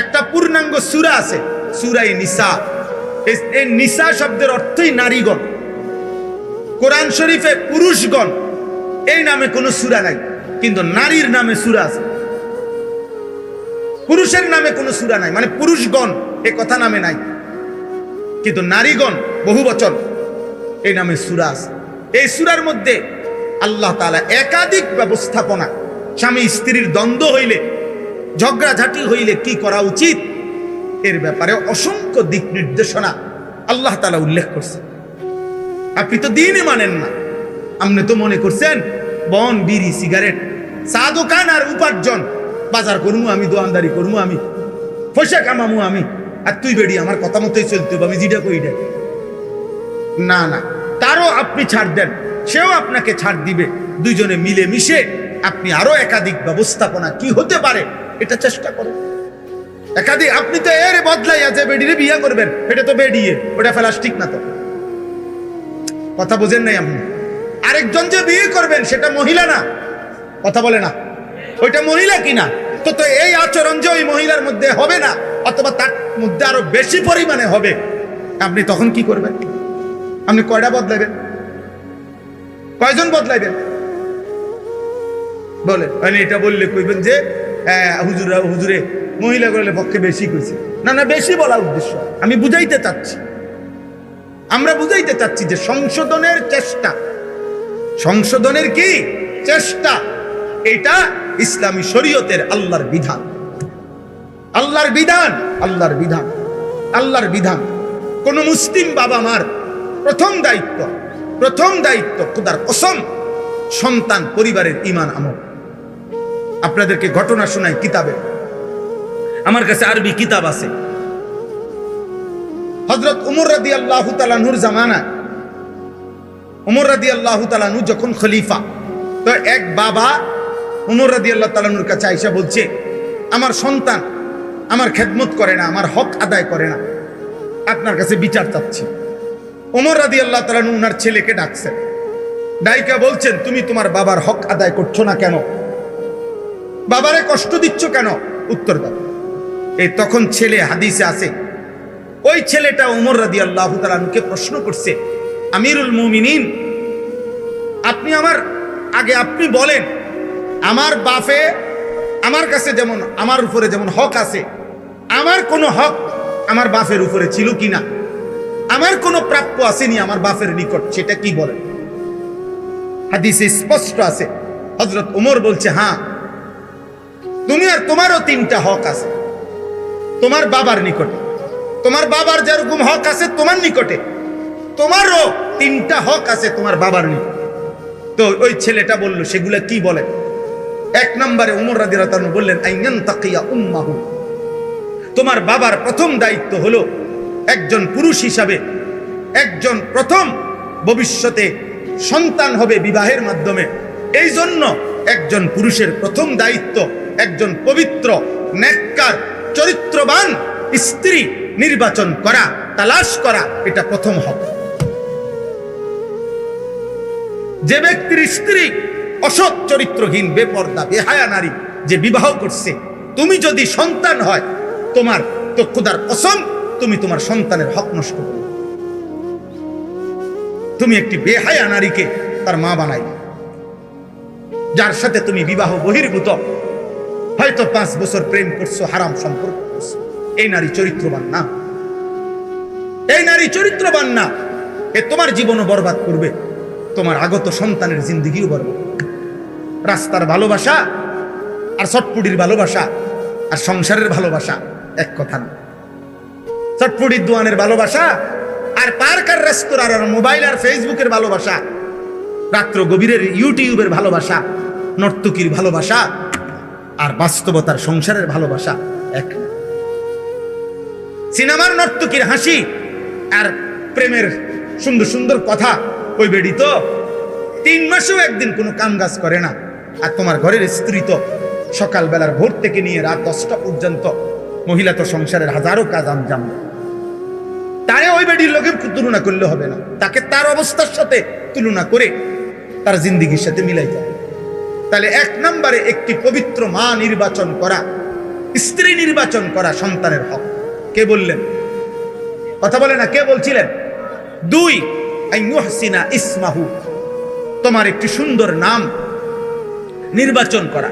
একটা পূর্ণাঙ্গ সূরা আছে, সূরা নিসা। এই নিসা শব্দের অর্থই নারীগণ। কোরআন শরীফে পুরুষগণ এই নামে কোনো সূরা নাই, কিন্তু নারীর নামে সূরা আছে। পুরুষের নামে কোনো সূরা নাই, মানে পুরুষগণ এ কথা নামে নাই, কিন্তু নারীগণ বহু বচন এই নামে সূরা আছে। এই সূরার মধ্যে আল্লাহ তাআলা একাধিক ব্যবস্থাপনা, স্বামী স্ত্রীর দ্বন্দ্ব হইলে, ঝগড়াঝাটি হইলে কি করা উচিত এর ব্যাপারে অসংখ্য দিক নির্দেশনা আল্লাহ তাআলা উল্লেখ করছে। আপনি তো দিনই মানেন না, আপনি তো মনে করছেন বন, বিড়ি, সিগারেট, চা দোকান আর উপার্জন, বাজার করবো আমি, দোয়ানদারি করবো আমি, পয়সা কামামু আমি, আর তুই বেড়ি আমার কথা মতোই চলতে হবে, আমি যেটা কই দেয় না। না, তারও আপনি ছাড় দেন, সেও আপনাকে ছাড় দিবে। দুইজনে মিলে মিশে আপনি আরো একাধিক ব্যবস্থাপনা কি হতে পারে এটা চেষ্টা করেন। একাধিক, আপনি তো এর বদলাইয়া যে বেডিরে বিয়ে করবেন, এটা তো বেডিয়ে, ওটা প্লাস্টিক না তো। কথা বোঝেন নাই আপনি? আরেকজন যে বিয়ে করবেন সেটা মহিলা না, কথা বলে না, ওইটা মহিলা কিনা, তো তো এই আচরণ যে ওই মহিলার মধ্যে হবে না, অথবা তার মধ্যে আরো বেশি পরিমাণে হবে, আপনি তখন কি করবেন? আপনি কয়টা বদলাইবেন? কয়জন বদলাইবেন? বলেন। এটা বললে কইবেন যে হুজুরে মহিলা করলে পক্ষে বেশি কইছে। না না, বেশি বলার উদ্দেশ্য আমি বুঝাইতে চাচ্ছি, আমরা বুঝাইতে চাচ্ছি যে সংশোধনের চেষ্টা, সংশোধনের কি চেষ্টা, এটা ইসলামী শরীয়তের আল্লাহর বিধান। আল্লাহর বিধান, আল্লাহর বিধান, আল্লাহর বিধান। কোন মুসলিম বাবা মার প্রথম দায়িত্ব খোদার কসম, সন্তান পরিবারের ঈমান আমল। আপনাদেরকে ঘটনা শোনাই কিতাবে, আমার কাছে আরবি কিতাব আছে। হযরত উমর রাদিয়াল্লাহু তাআলা আনহুর জামানা, উমর রাদিয়াল্লাহু তাআলা আনহু যখন খলিফা, তো এক বাবা উমর রাদিয়াল্লাহু তাআলা আনহুর কাছে আইসা বলছে, আমার সন্তান আমার খেদমত করে না, আমার হক আদায় করে না, আপনার কাছে বিচার চাচ্ছি। উমর রাদিয়াল্লাহু তাআলা আনহু ওনার ছেলেকে ডাকছেন, ডাইকা বলছেন, তুমি তোমার বাবার হক আদায় করছো না কেন? বাবারে কষ্ট দিচ্ছ কেন? উত্তর দাও। এই তখন ছেলে, হাদিসে আছে, ওই ছেলেটা উমর রাদিয়াল্লাহু তাআলা আনহুকে প্রশ্ন করছে, আমিরুল মুমিনিন, আপনি আমার আগে আপনি বলেন, আমার বাপে আমার কাছে যেমন, আমার উপরে যেমন হক আছে, আমার কোনো হক আমার বাপের উপরে ছিল কিনা, আমার কোনো প্রাপ্য আসেনি আমার বাপের নিকট, সেটা কি বলেন? হাদিসে স্পষ্ট আছে। হযরত উমর বলছে, হ্যাঁ, তুমি আর তোমারও 3টা হক আছে তোমার বাবার নিকটে, তোমার বাবার যেরকম হক আছে তোমার নিকটে, তোমারও 3টা হক আছে তোমার বাবার নিকটে। তো ওই ছেলেটা বলল, সেগুলা কি বলে? 1 নম্বরে উমর রাদিয়াল্লাহু আনহু বললেন, আইয়ান তাকিয়া উম্মাহু, তোমার বাবার প্রথম দায়িত্ব হলো একজন পুরুষ হিসাবে, একজন প্রথম ভবিষ্যতে সন্তান হবে বিবাহের মাধ্যমে, এই জন্য একজন পুরুষের প্রথম দায়িত্ব একজন পবিত্র, নেককার, চরিত্রবান স্ত্রী নির্বাচন করা, তালাশ করা, এটা প্রথম হক। যে ব্যক্তির স্ত্রী অসৎ চরিত্রহীন, বেপর্দা, বেহায়া নারী যে বিবাহ করছে, তুমি যদি সন্তান হয় তোমার, তো খোদার কসম তুমি তোমার সন্তানের হক নষ্ট করো। তুমি একটি বেহায়া নারীকে তার মা বানাই, যার সাথে তুমি বিবাহ বহির্ভূত, হয়তো 5 বছর প্রেম করছো, হারাম সম্পর্ক করছো, এই নারী চরিত্রবান না, এই নারী চরিত্রবান না। এ তোমার জীবনও বরবাদ করবে, তোমার আগত সন্তানের জিন্দেগিও বরবাদ। রাস্তার ভালোবাসা আর চটপুটির ভালোবাসা আর সংসারের ভালোবাসা এক কথা না। চটপুটির দোয়ানের ভালোবাসা আর পার্ক আর রেস্তোরাঁ আর মোবাইল আর ফেসবুকের ভালোবাসা, রাত্র গভীরের ইউটিউবের ভালোবাসা, নর্তকীর ভালোবাসা আর বাস্তবতার সংসারের ভালোবাসা এক। সিনেমার নর্তকীর হাসি আর প্রেমের সুন্দর সুন্দর কথা, ওই বেডি তো 3 মাসেও একদিন কোনো কাম কাজ করে না, আর তোমার ঘরের স্ত্রী তো সকালবেলার ভোর থেকে নিয়ে রাত 10টা পর্যন্ত মহিলা তো সংসারের হাজারো কাজ আঞ্জাম, তারে ওই বেডির লোকে তুলনা করলে হবে না, তাকে তার অবস্থার সাথে তুলনা করে তার জিন্দিগির সাথে মিলাইতে হবে। তাহলে 1 নম্বরে একটি পবিত্র মা নির্বাচন করা, স্ত্রী নির্বাচন করা সন্তানের হক। কে বললেন? কথা বলে না, কে বলছিলেন? 2 আইয়ুহসিনা ইসমাহু, তোমার একটি সুন্দর নাম নির্বাচন করা,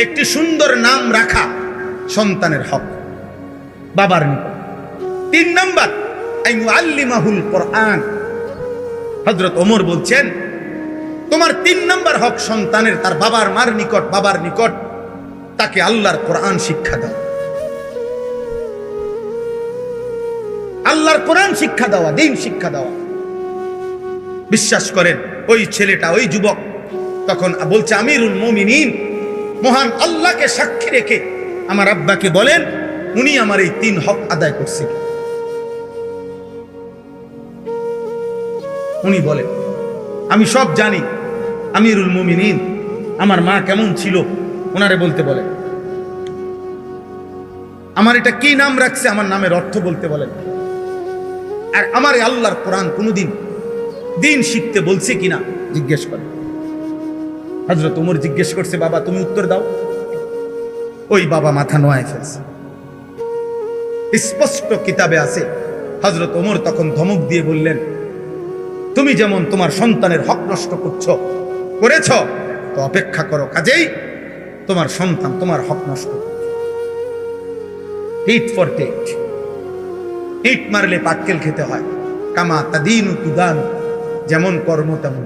একটি সুন্দর নাম রাখা সন্তানের হক বাবার নিকট। 3 নম্বর আইয়ুআল্লিমাহুল কোরআন। হযরত ওমর বলছেন তোমার 3 নম্বর হক সন্তানের তার বাবার মার নিকট, বাবার নিকট তাকে আল্লাহর কোরআন শিক্ষা দাও, আল্লাহর কোরআন শিক্ষা দেওয়া, দ্বীন শিক্ষা দেওয়া। বিশ্বাস করেন ওই ছেলেটা, ওই যুবক তখন বলছে আমিরুল মুমিনিন, মহান আল্লাহকে সাক্ষী রেখে আমার আব্বাকে বলেন উনি আমার এই 3 হক আদায় করছেন। উনি বলেন আমি সব জানি, আমিরুল মুমিনিন আমার মা কেমন ছিল ওনারে বলতে বলে, আমার এটা কি নাম রাখছে আমার নামের অর্থ বলতে বলেন, আর আমার আল্লাহর কোরআন কোনদিন দ্বীন শিখতে বলছে কিনা জিজ্ঞেস করে। হযরত ওমর জিজ্ঞেস করছে বাবা তুমি উত্তর দাও। ওই বাবা মাথা নোয়ায় ফেলছে। স্পষ্ট কিতাবে আছে হযরত ওমর তখন ধমক দিয়ে বললেন তুমি যেমন তোমার সন্তানের হক নষ্ট করেছ তো অপেক্ষা করো, কাজেই তোমার সন্তান তোমার হক নষ্ট করছে। টিট ফর টেট, ইট মারলে পাটকেল খেতে হয়। কামা তাদিনু তুদান, যেমন কর্ম তেমন।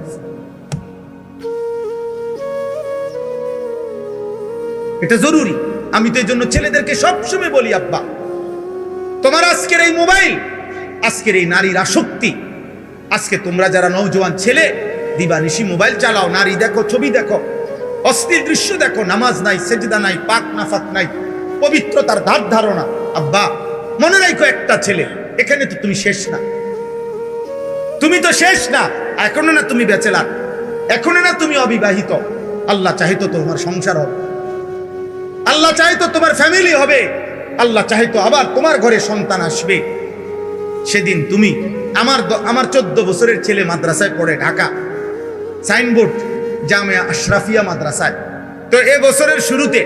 এটা জরুরি। আমি তো এই জন্য ছেলেদেরকে সবসময় বলি আব্বা তোমার আজকের এই মোবাইল, আজকের এই নারীর আসক্তি, আজকে তোমরা যারা নওজোয়ান ছেলে দিবানিশি মোবাইল চালাও, নারী দেখো, ছবি দেখো, অশ্লীল দৃশ্য দেখো, নামাজ নাই, সেজদা নাই, পাক নাফাক নাই, পবিত্রতার ধার ধারণা। আব্বা মনে রাখো একটা ছেলে, এখানে তো তুমি শেষ না, তুমি তো শেষ না, এখনো না তুমি ব্যাচেলার, এখনো না তুমি অবিবাহিত। আল্লাহ চাহিত তোমার সংসার হবে, আল্লাহ চাহিত তোমার ফ্যামিলি হবে, আল্লাহ চাহিত আবার তোমার ঘরে সন্তান আসবে। সেদিন তুমি আমার 14 বছরের ছেলে মাদ্রাসায় পড়ে, ঢাকা সাইনবোর্ড জামিয়া আশরাফিয়া মাদ্রাসায়। তো এ বছরের শুরুতে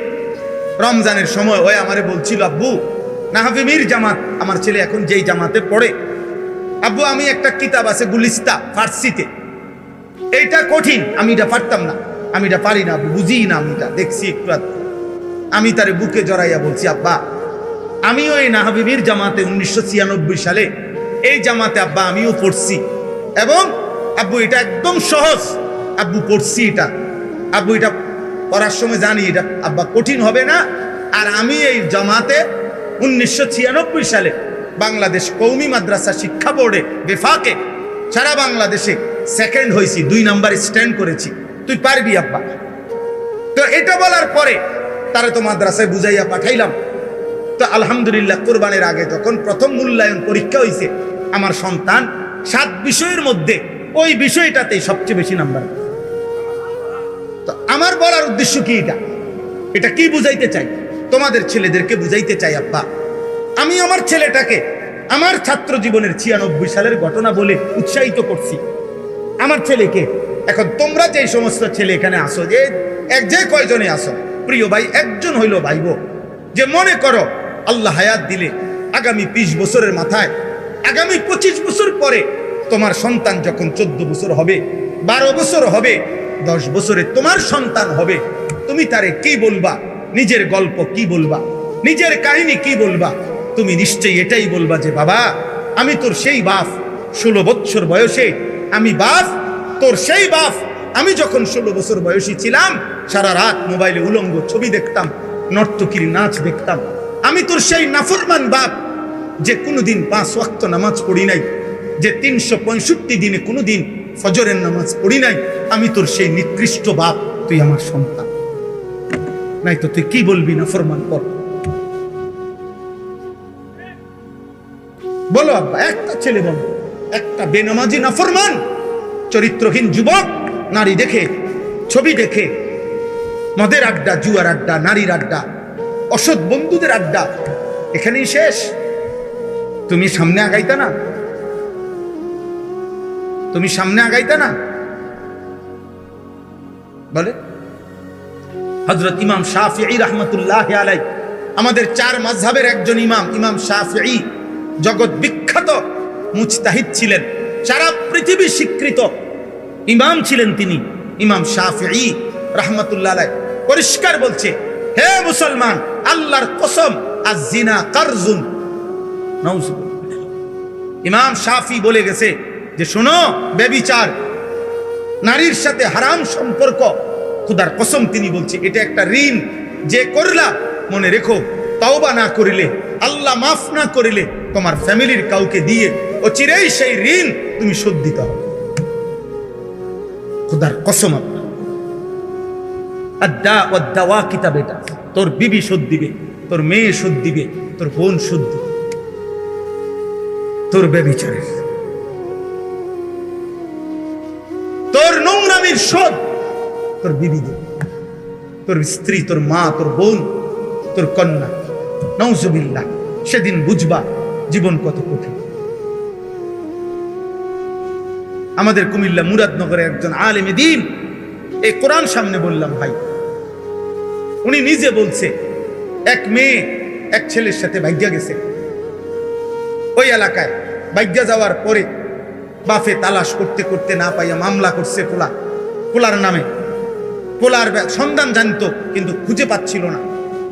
রমজানের সময় ওই আমারে বলছিল আব্বু নাহভিমির জামাত, আমার ছেলে এখন যেই জামাতে পড়ে, আব্বু আমি একটা কিতাব আছে গুলিস্তা ফার্সিতে, এইটা কঠিন, আমি এটা পারতাম না, আমি এটা পারি না, বুঝি না, আমি এটা দেখছি একটু। আমি তারে বুকে জড়াইয়া বলছি আব্বা আমিও এই নাহভিমির জামাতে 1996 সালে এই জামাতে আব্বা আমিও পড়ছি, এবং আব্বু এটা একদম সহজ, আব্বু পড়ছি এটা, আব্বু এটা পড়ার সময় জানি এটা আব্বা কঠিন হবে না। আর আমি এই জামাতে 1996 সালে বাংলাদেশ কওমি মাদ্রাসা শিক্ষা বোর্ডে বেফাকে সারা বাংলাদেশে সেকেন্ড হয়েছি, 2 নাম্বার স্ট্যান্ড করেছি, তুই পারবি আব্বা। তো এটা বলার পরে তারে তো মাদ্রাসায় বুঝাইয়া পাঠাইলাম। তো আলহামদুলিল্লাহ কোরবানের আগে যখন প্রথম মূল্যায়ন পরীক্ষা হয়েছে, আমার সন্তান 7 বিষয়ের মধ্যে ওই বিষয়টাতেই সবচেয়ে বেশি নাম্বার। তো আমার বলার উদ্দেশ্য কি, এটা কি বুঝাইতে চাই, তোমাদের ছেলেদেরকে বুঝাইতে চাই আব্বা আমি আমার ছেলেটাকে আমার ছাত্র জীবনের 96 সালের ঘটনা বলে উৎসাহিত করছি আমার ছেলেকে। এখন তোমরা যে সমস্ত ছেলে এখানে আসো, যে কয়জনে আসো, প্রিয় ভাই একজন হইল ভাইবো যে মনে করো আল্লাহ হায়াত দিলে আগামী 20 বছরের মাথায়, আগামী 25 বছর পরে তোমার সন্তান যখন 14 বছর হবে, 12 বছর হবে, 10 বছরে তোমার সন্তান হবে, তুমি তারে কি বলবা, নিজের গল্প কি বলবা, নিজের কাহিনী কি বলবা? তুমি নিশ্চয়ই এটাই বলবা যে বাবা আমি তোর সেই বাপ, 16 বছর বয়সে আমি বাপ, তোর সেই বাপ, আমি যখন 16 বছর বয়সী ছিলাম সারা রাত মোবাইলে উলঙ্গ ছবি দেখতাম, নর্তকীর নাচ দেখতাম। আমি তোর সেই নাফরমান বাপ যে কোনোদিন 5 ওয়াক্ত নামাজ পড়ি নাই, যে 365 দিনে কোনোদিন ফজরের নামাজ পড়ি নাই। আমি তোর সেই নিকৃষ্ট বাপ, তুই আমার সন্তান, নাই তো তুই কি বলবি নাফরমান পর? বলো আব্বা, একটা ছেলে বলো, একটা বেনামাজি নাফরমান চরিত্রহীন যুবক নারী দেখে, ছবি দেখে, মদের আড্ডা, জুয়ার আড্ডা, নারীর আড্ডা, অসৎ বন্ধুদের আড্ডা, এখানেই শেষ? তুমি সামনে আগাইতা না? তুমি সামনে আগাইতা না? বলে হযরত ইমাম শাফিঈ রাহমাতুল্লাহি আলাইহি, আমাদের 4 মাযহাবের একজন ইমাম, ইমাম শাফিঈ জগৎ বিখ্যাত মুজতাহিদ ছিলেন, সারা পৃথিবী স্বীকৃত ইমাম ছিলেন তিনি। ইমাম শাফিঈ রাহমাতুল্লাহি আলাইহি পরিষ্কার বলছে, হে মুসলমান, আল্লাহর কসম, আয-জিনা কারজুন। নাউযুবিল্লাহ। ইমাম শাফিঈ বলে গেছে যে শোনো, ব্যভিচার, নারীর সাথে হারাম সম্পর্ক, খোদার কসম তিনি বলছে এটা একটা ঋণ, যে করলা মনে রেখো, তওবা না করিলে, আল্লাহ মাফ না করিলে, তোমার ফ্যামিলির কাউকে দিয়ে অচিরেই সেই ঋণ তুমি শোধ দিতে হবে। খোদার কসম, আদ্দা ওয়াদ্দাওয়া কিতাবে এটা, তোর বিবি শোধ দিবে, তোর মেয়ে শোধ দিবে, তোর বোন শোধ দিবে তোর ব্যভিচারের, তোর নোংরামির শোধ তোর বিবি দেবে, তোর স্ত্রী, তোর মা, তোর বোন, তোর কন্যা। নাউযুবিল্লাহ। সেদিন বুঝবা জীবন কত কঠিন। আমাদের কুমিল্লা মুরাদনগরে একজন আলেমে দ্বীন, এই কোরআন সামনে বললাম ভাই, উনি নিজে বলছে এক মেয়ে এক ছেলের সাথে ভাগ্যা গেছে, ওই এলাকায় ভাগ্যা যাওয়ার পরে বাফে তালাশ করতে করতে না পাইয়া মামলা করছে পোলার নামে। পোলার সন্ধান জানতো কিন্তু খুঁজে পাচ্ছিল না।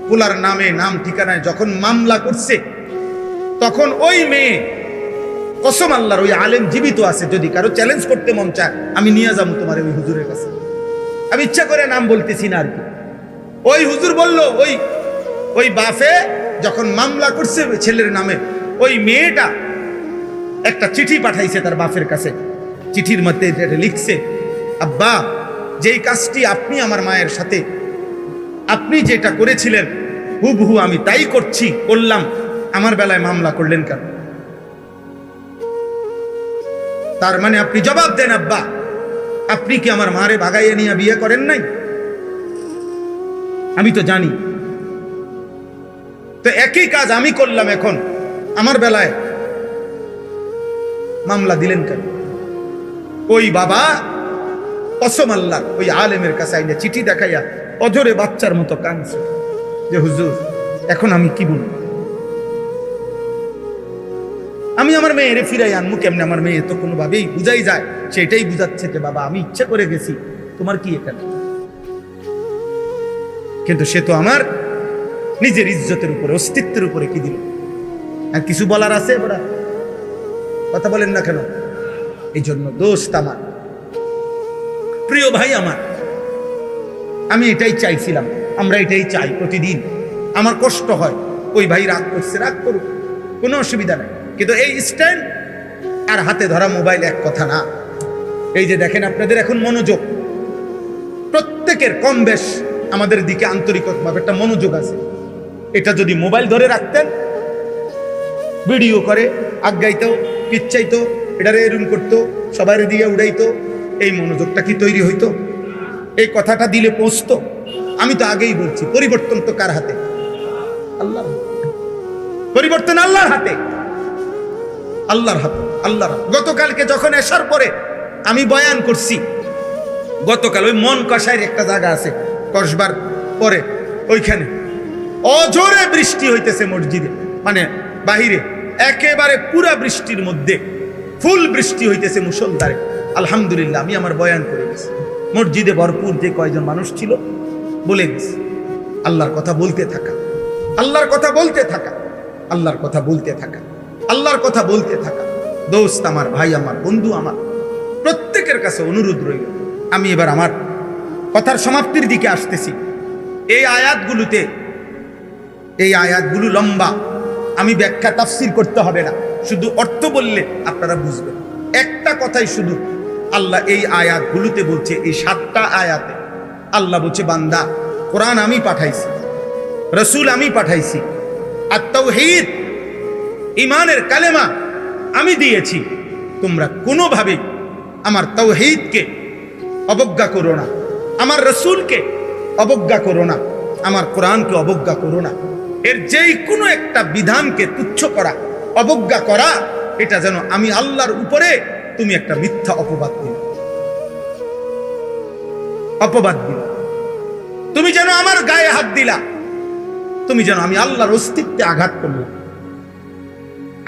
পোলার নামে, নাম ঠিকানায় যখন মামলা করছে, তখন ওই মেয়ে, কসম আল্লাহর, ওই আলেম জীবিত আছে, যদি কারো চ্যালেঞ্জ করতে মন চায় আমি নিয়ে যাবো তোমার ওই হুজুরের কাছে, আমি ইচ্ছা করে নাম বলতেছি না আর কি। ওই হুজুর বলল, ওই বাফে যখন মামলা করছে ছেলের নামে, ওই মেয়েটা একটা চিঠি পাঠাইছে তার বাপের কাছে। চিঠির মধ্যে লিখছে, আব্বা, যেই কাজটি আপনি আমার মায়ের সাথে, আপনি যেটা করেছিলেন হুবহু আমি তাই করলাম, আমার বেলায় মামলা করলেন কেন? তার মানে আপনি জবাব দেন আব্বা, আপনি কি আমার মারে ভাগাইয়ে নিয়ে বিয়ে করেন নাই? আমি তো জানি। তো একই কাজ আমি করলাম, এখন আমার বেলায় মামলা দিলেন কেন? ওই বাবা কসম আল্লাহর ওই আলেমের কাছে আইলে চিঠি দেখাইয়া অজরে বাচ্চার মতো কাঁদছে যে হুজুর এখন আমি কি বলবো, আমি আমার মেয়েরে ফিরাই আনমু কেমনে? আমার মেয়ে তো কোনোভাবেই বুঝাই যায়, সেটাই বুঝাচ্ছে যে বাবা আমি ইচ্ছা করে গেছি, তোমার কি এখানে? কিন্তু সে তো আমার নিজের ইজ্জতের উপরে, অস্তিত্বের উপরে কি দিল? আর কিছু বলার আছে? ওরা কথা বলেন না কেন? এই জন্য দোস্ত আমার, প্রিয় ভাই আমার, আমি এটাই চাইছিলাম, আমরা এটাই চাই প্রতিদিন। আমার কষ্ট হয়, ওই ভাই রাগ করছে, রাগ করুক, কোনো অসুবিধা নাই, কিন্তু এই স্ট্যান্ড আর হাতে ধরা মোবাইল এক কথা না। এই যে দেখেন আপনাদের এখন মনোযোগ, প্রত্যেকের কম বেশ আমাদের দিকে আন্তরিকভাবে একটা মনোযোগ আছে। এটা যদি মোবাইল ধরে রাখতেন, ভিডিও করে আগাইতো, পিচ্ছাইতো, এটারে এরুম করতো, সবার দিকে উড়াইতো, এই মনোযোগটা কি তৈরি হইতো? এই কথাটা দিলে পৌঁছতো? আমি তো আগেই বলছি, পরিবর্তন তো কার হাতে? আল্লাহর। পরিবর্তন আল্লাহর হাতে, আল্লাহর হাতে, আল্লাহর। গতকালকে যখন এসার পরে আমি বয়ান করছি, গতকাল ওই মন কষায়ের একটা জায়গা আছে, কসবার পরে ওইখানে অজোরে বৃষ্টি হইতেছে মসজিদে, মানে বাহিরে একেবারে পুরা বৃষ্টির মধ্যে ফুল বৃষ্টি হইতেছে মুষলধারে। আলহামদুলিল্লাহ, আমি আমার বয়ান করে গেছি, মসজিদে ভরপুর যে কয়জন মানুষ ছিল বলে গেছি। আল্লাহর কথা বলতে থাকা, আল্লাহর কথা বলতে থাকা, আল্লাহর কথা বলতে থাকা, আল্লাহর কথা বলতে থাকা। দোস্ত আমার, ভাই আমার, বন্ধু আমার, প্রত্যেকের কাছে অনুরোধ রইল। আমি এবার আমার কথার সমাপ্তির দিকে আসতেছি। এই আয়াতগুলো লম্বা, আমি ব্যাখ্যা তাফসীর করতে হবে না, শুধু অর্থ বললে আপনারা বুঝবেন। একটা কথাই শুধু আল্লাহ এই আয়াতগুলোতে বলছে, এই 7টা আয়াতে আল্লাহ বলছে, বান্দা, কোরআন আমি পাঠাইছি, রসুল আমি পাঠাইছি, আর তাওহীদ ঈমানের কালেমা আমি দিয়েছি, তোমরা কোনোভাবে আমার তাওহীদকে অবজ্ঞা করো না, আমার রসুলকে অবজ্ঞা করো না, আমার কোরআনকে অবজ্ঞা করো না। এর যেই কোনো একটা বিধানকে তুচ্ছ করা, অবজ্ঞা করা, এটা যেন আমি আল্লাহর উপরে তুমি একটা মিথ্যা অপবাদ দিলে, অপবাদ দিলা, তুমি যেন আমার গায়ে হাত দিলা, তুমি যেন আমি আল্লাহর অস্তিত্বে আঘাত করলাম,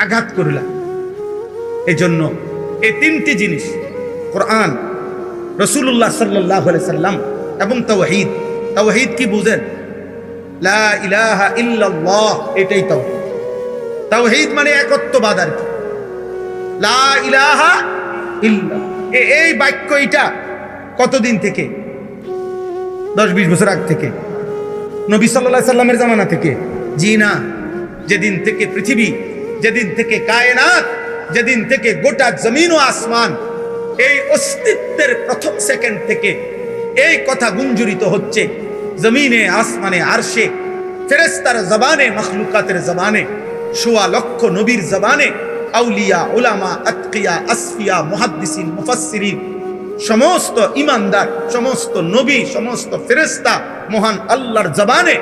আঘাত করলাম। এই জন্য এই তিনটি জিনিস, কোরআন, রাসূলুল্লাহ সাল্লাল্লাহু আলাইহি সাল্লাম এবং তাওহীদ। তাওহীদ কি বুঝেন? লা ইলাহা ইল্লাল্লাহ, এটাই তাওহীদ। তাওহীদ মানে একত্ববাদ আর কি। লা ইলাহা ইল্লাল্লাহ, এই বাক্য এটা কতদিন থেকে? 10-20 বছর আগ থেকে, নবী সাল্লাল্লাহু আলাইহি সাল্লামের জামানা থেকে? জি না, যেদিন থেকে পৃথিবী, যেদিন থেকে কায়নাত, যেদিন থেকে গোটা জমিন ও আসমান, এই অস্তিত্বের প্রথম সেকেন্ড থেকে এই কথা গুঞ্জরিত হচ্ছে জমিনে, আসমানে, আরশে, ফেরেশতার জবানে, মখলুকাতের জবানে, সোয়া লক্ষ নবীর জবানে, আউলিয়া, উলামা, আতকিয়া, আসফিয়া, মুহাদ্দিসিন, মুফাসসিরিন, সমস্ত ইমানদার, সমস্ত নবী, সমস্ত ফেরেশতা, মহান আল্লাহর জবানে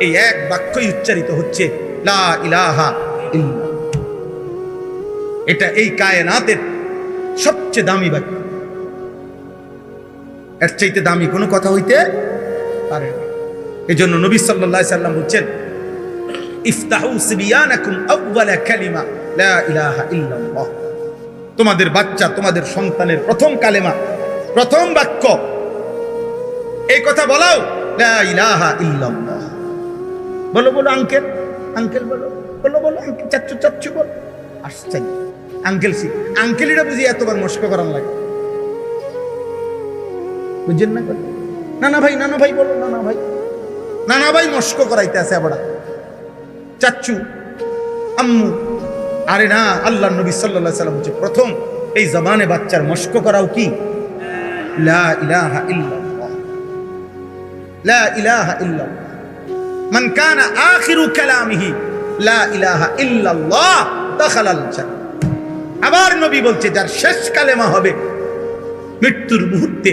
এই এক বাক্যই উচ্চারিত হচ্ছে, লা ইলাহা ইল্লাল্লাহ। এটা এই কায়নাতের সবচেয়ে দামি বাক্য। এর চাইতে দামি কোনো কথা হইতে পারে না। এই জন্য নবী সাল্লাল্লাহু আলাইহি সাল্লাম বলছেন, ইফতাহু সিবিয়ানাকুম আউয়ালা কালিমা লা ইলাহা ইল্লাল্লাহ। তোমাদের বাচ্চা, তোমাদের সন্তানের প্রথম কালেমা, প্রথম বাক্য, এই কথা বলাও, লা ইলাহা ইল্লাল্লাহ। বলো বলো আঙ্কেল, আঙ্কেল বলো, বলো বলো আঙ্কেল, চাচ্চু চাচ্চু বলো। আশ্চর্য, আঙ্কেল সি, আঙ্কেলিটা বুঝি এতবার মস্ক করার লাগে, বুঝছেন না? নানা ভাই, নানা ভাই বলো, নানা ভাই, নানা ভাই মস্ক করাইতে আছে আবার, চাচ্চু, আম্মু। আরে না, আল্লাহ নবী সাল্লাল্লাহু আলাইহি সাল্লাম বলছে প্রথম এই জবানে বাচ্চার মস্ক করাও কি? লা ইলাহা ইল্লাল্লাহ, লা ইলাহা ইল্লাল্লাহ। মান কানা আখিরু কালামিহি লা ইলাহা ইল্লাল্লাহ দাখালাল জান্নাহ। আবার নবী বলছে যার শেষ কালেমা হবে মৃত্যুর মুহূর্তে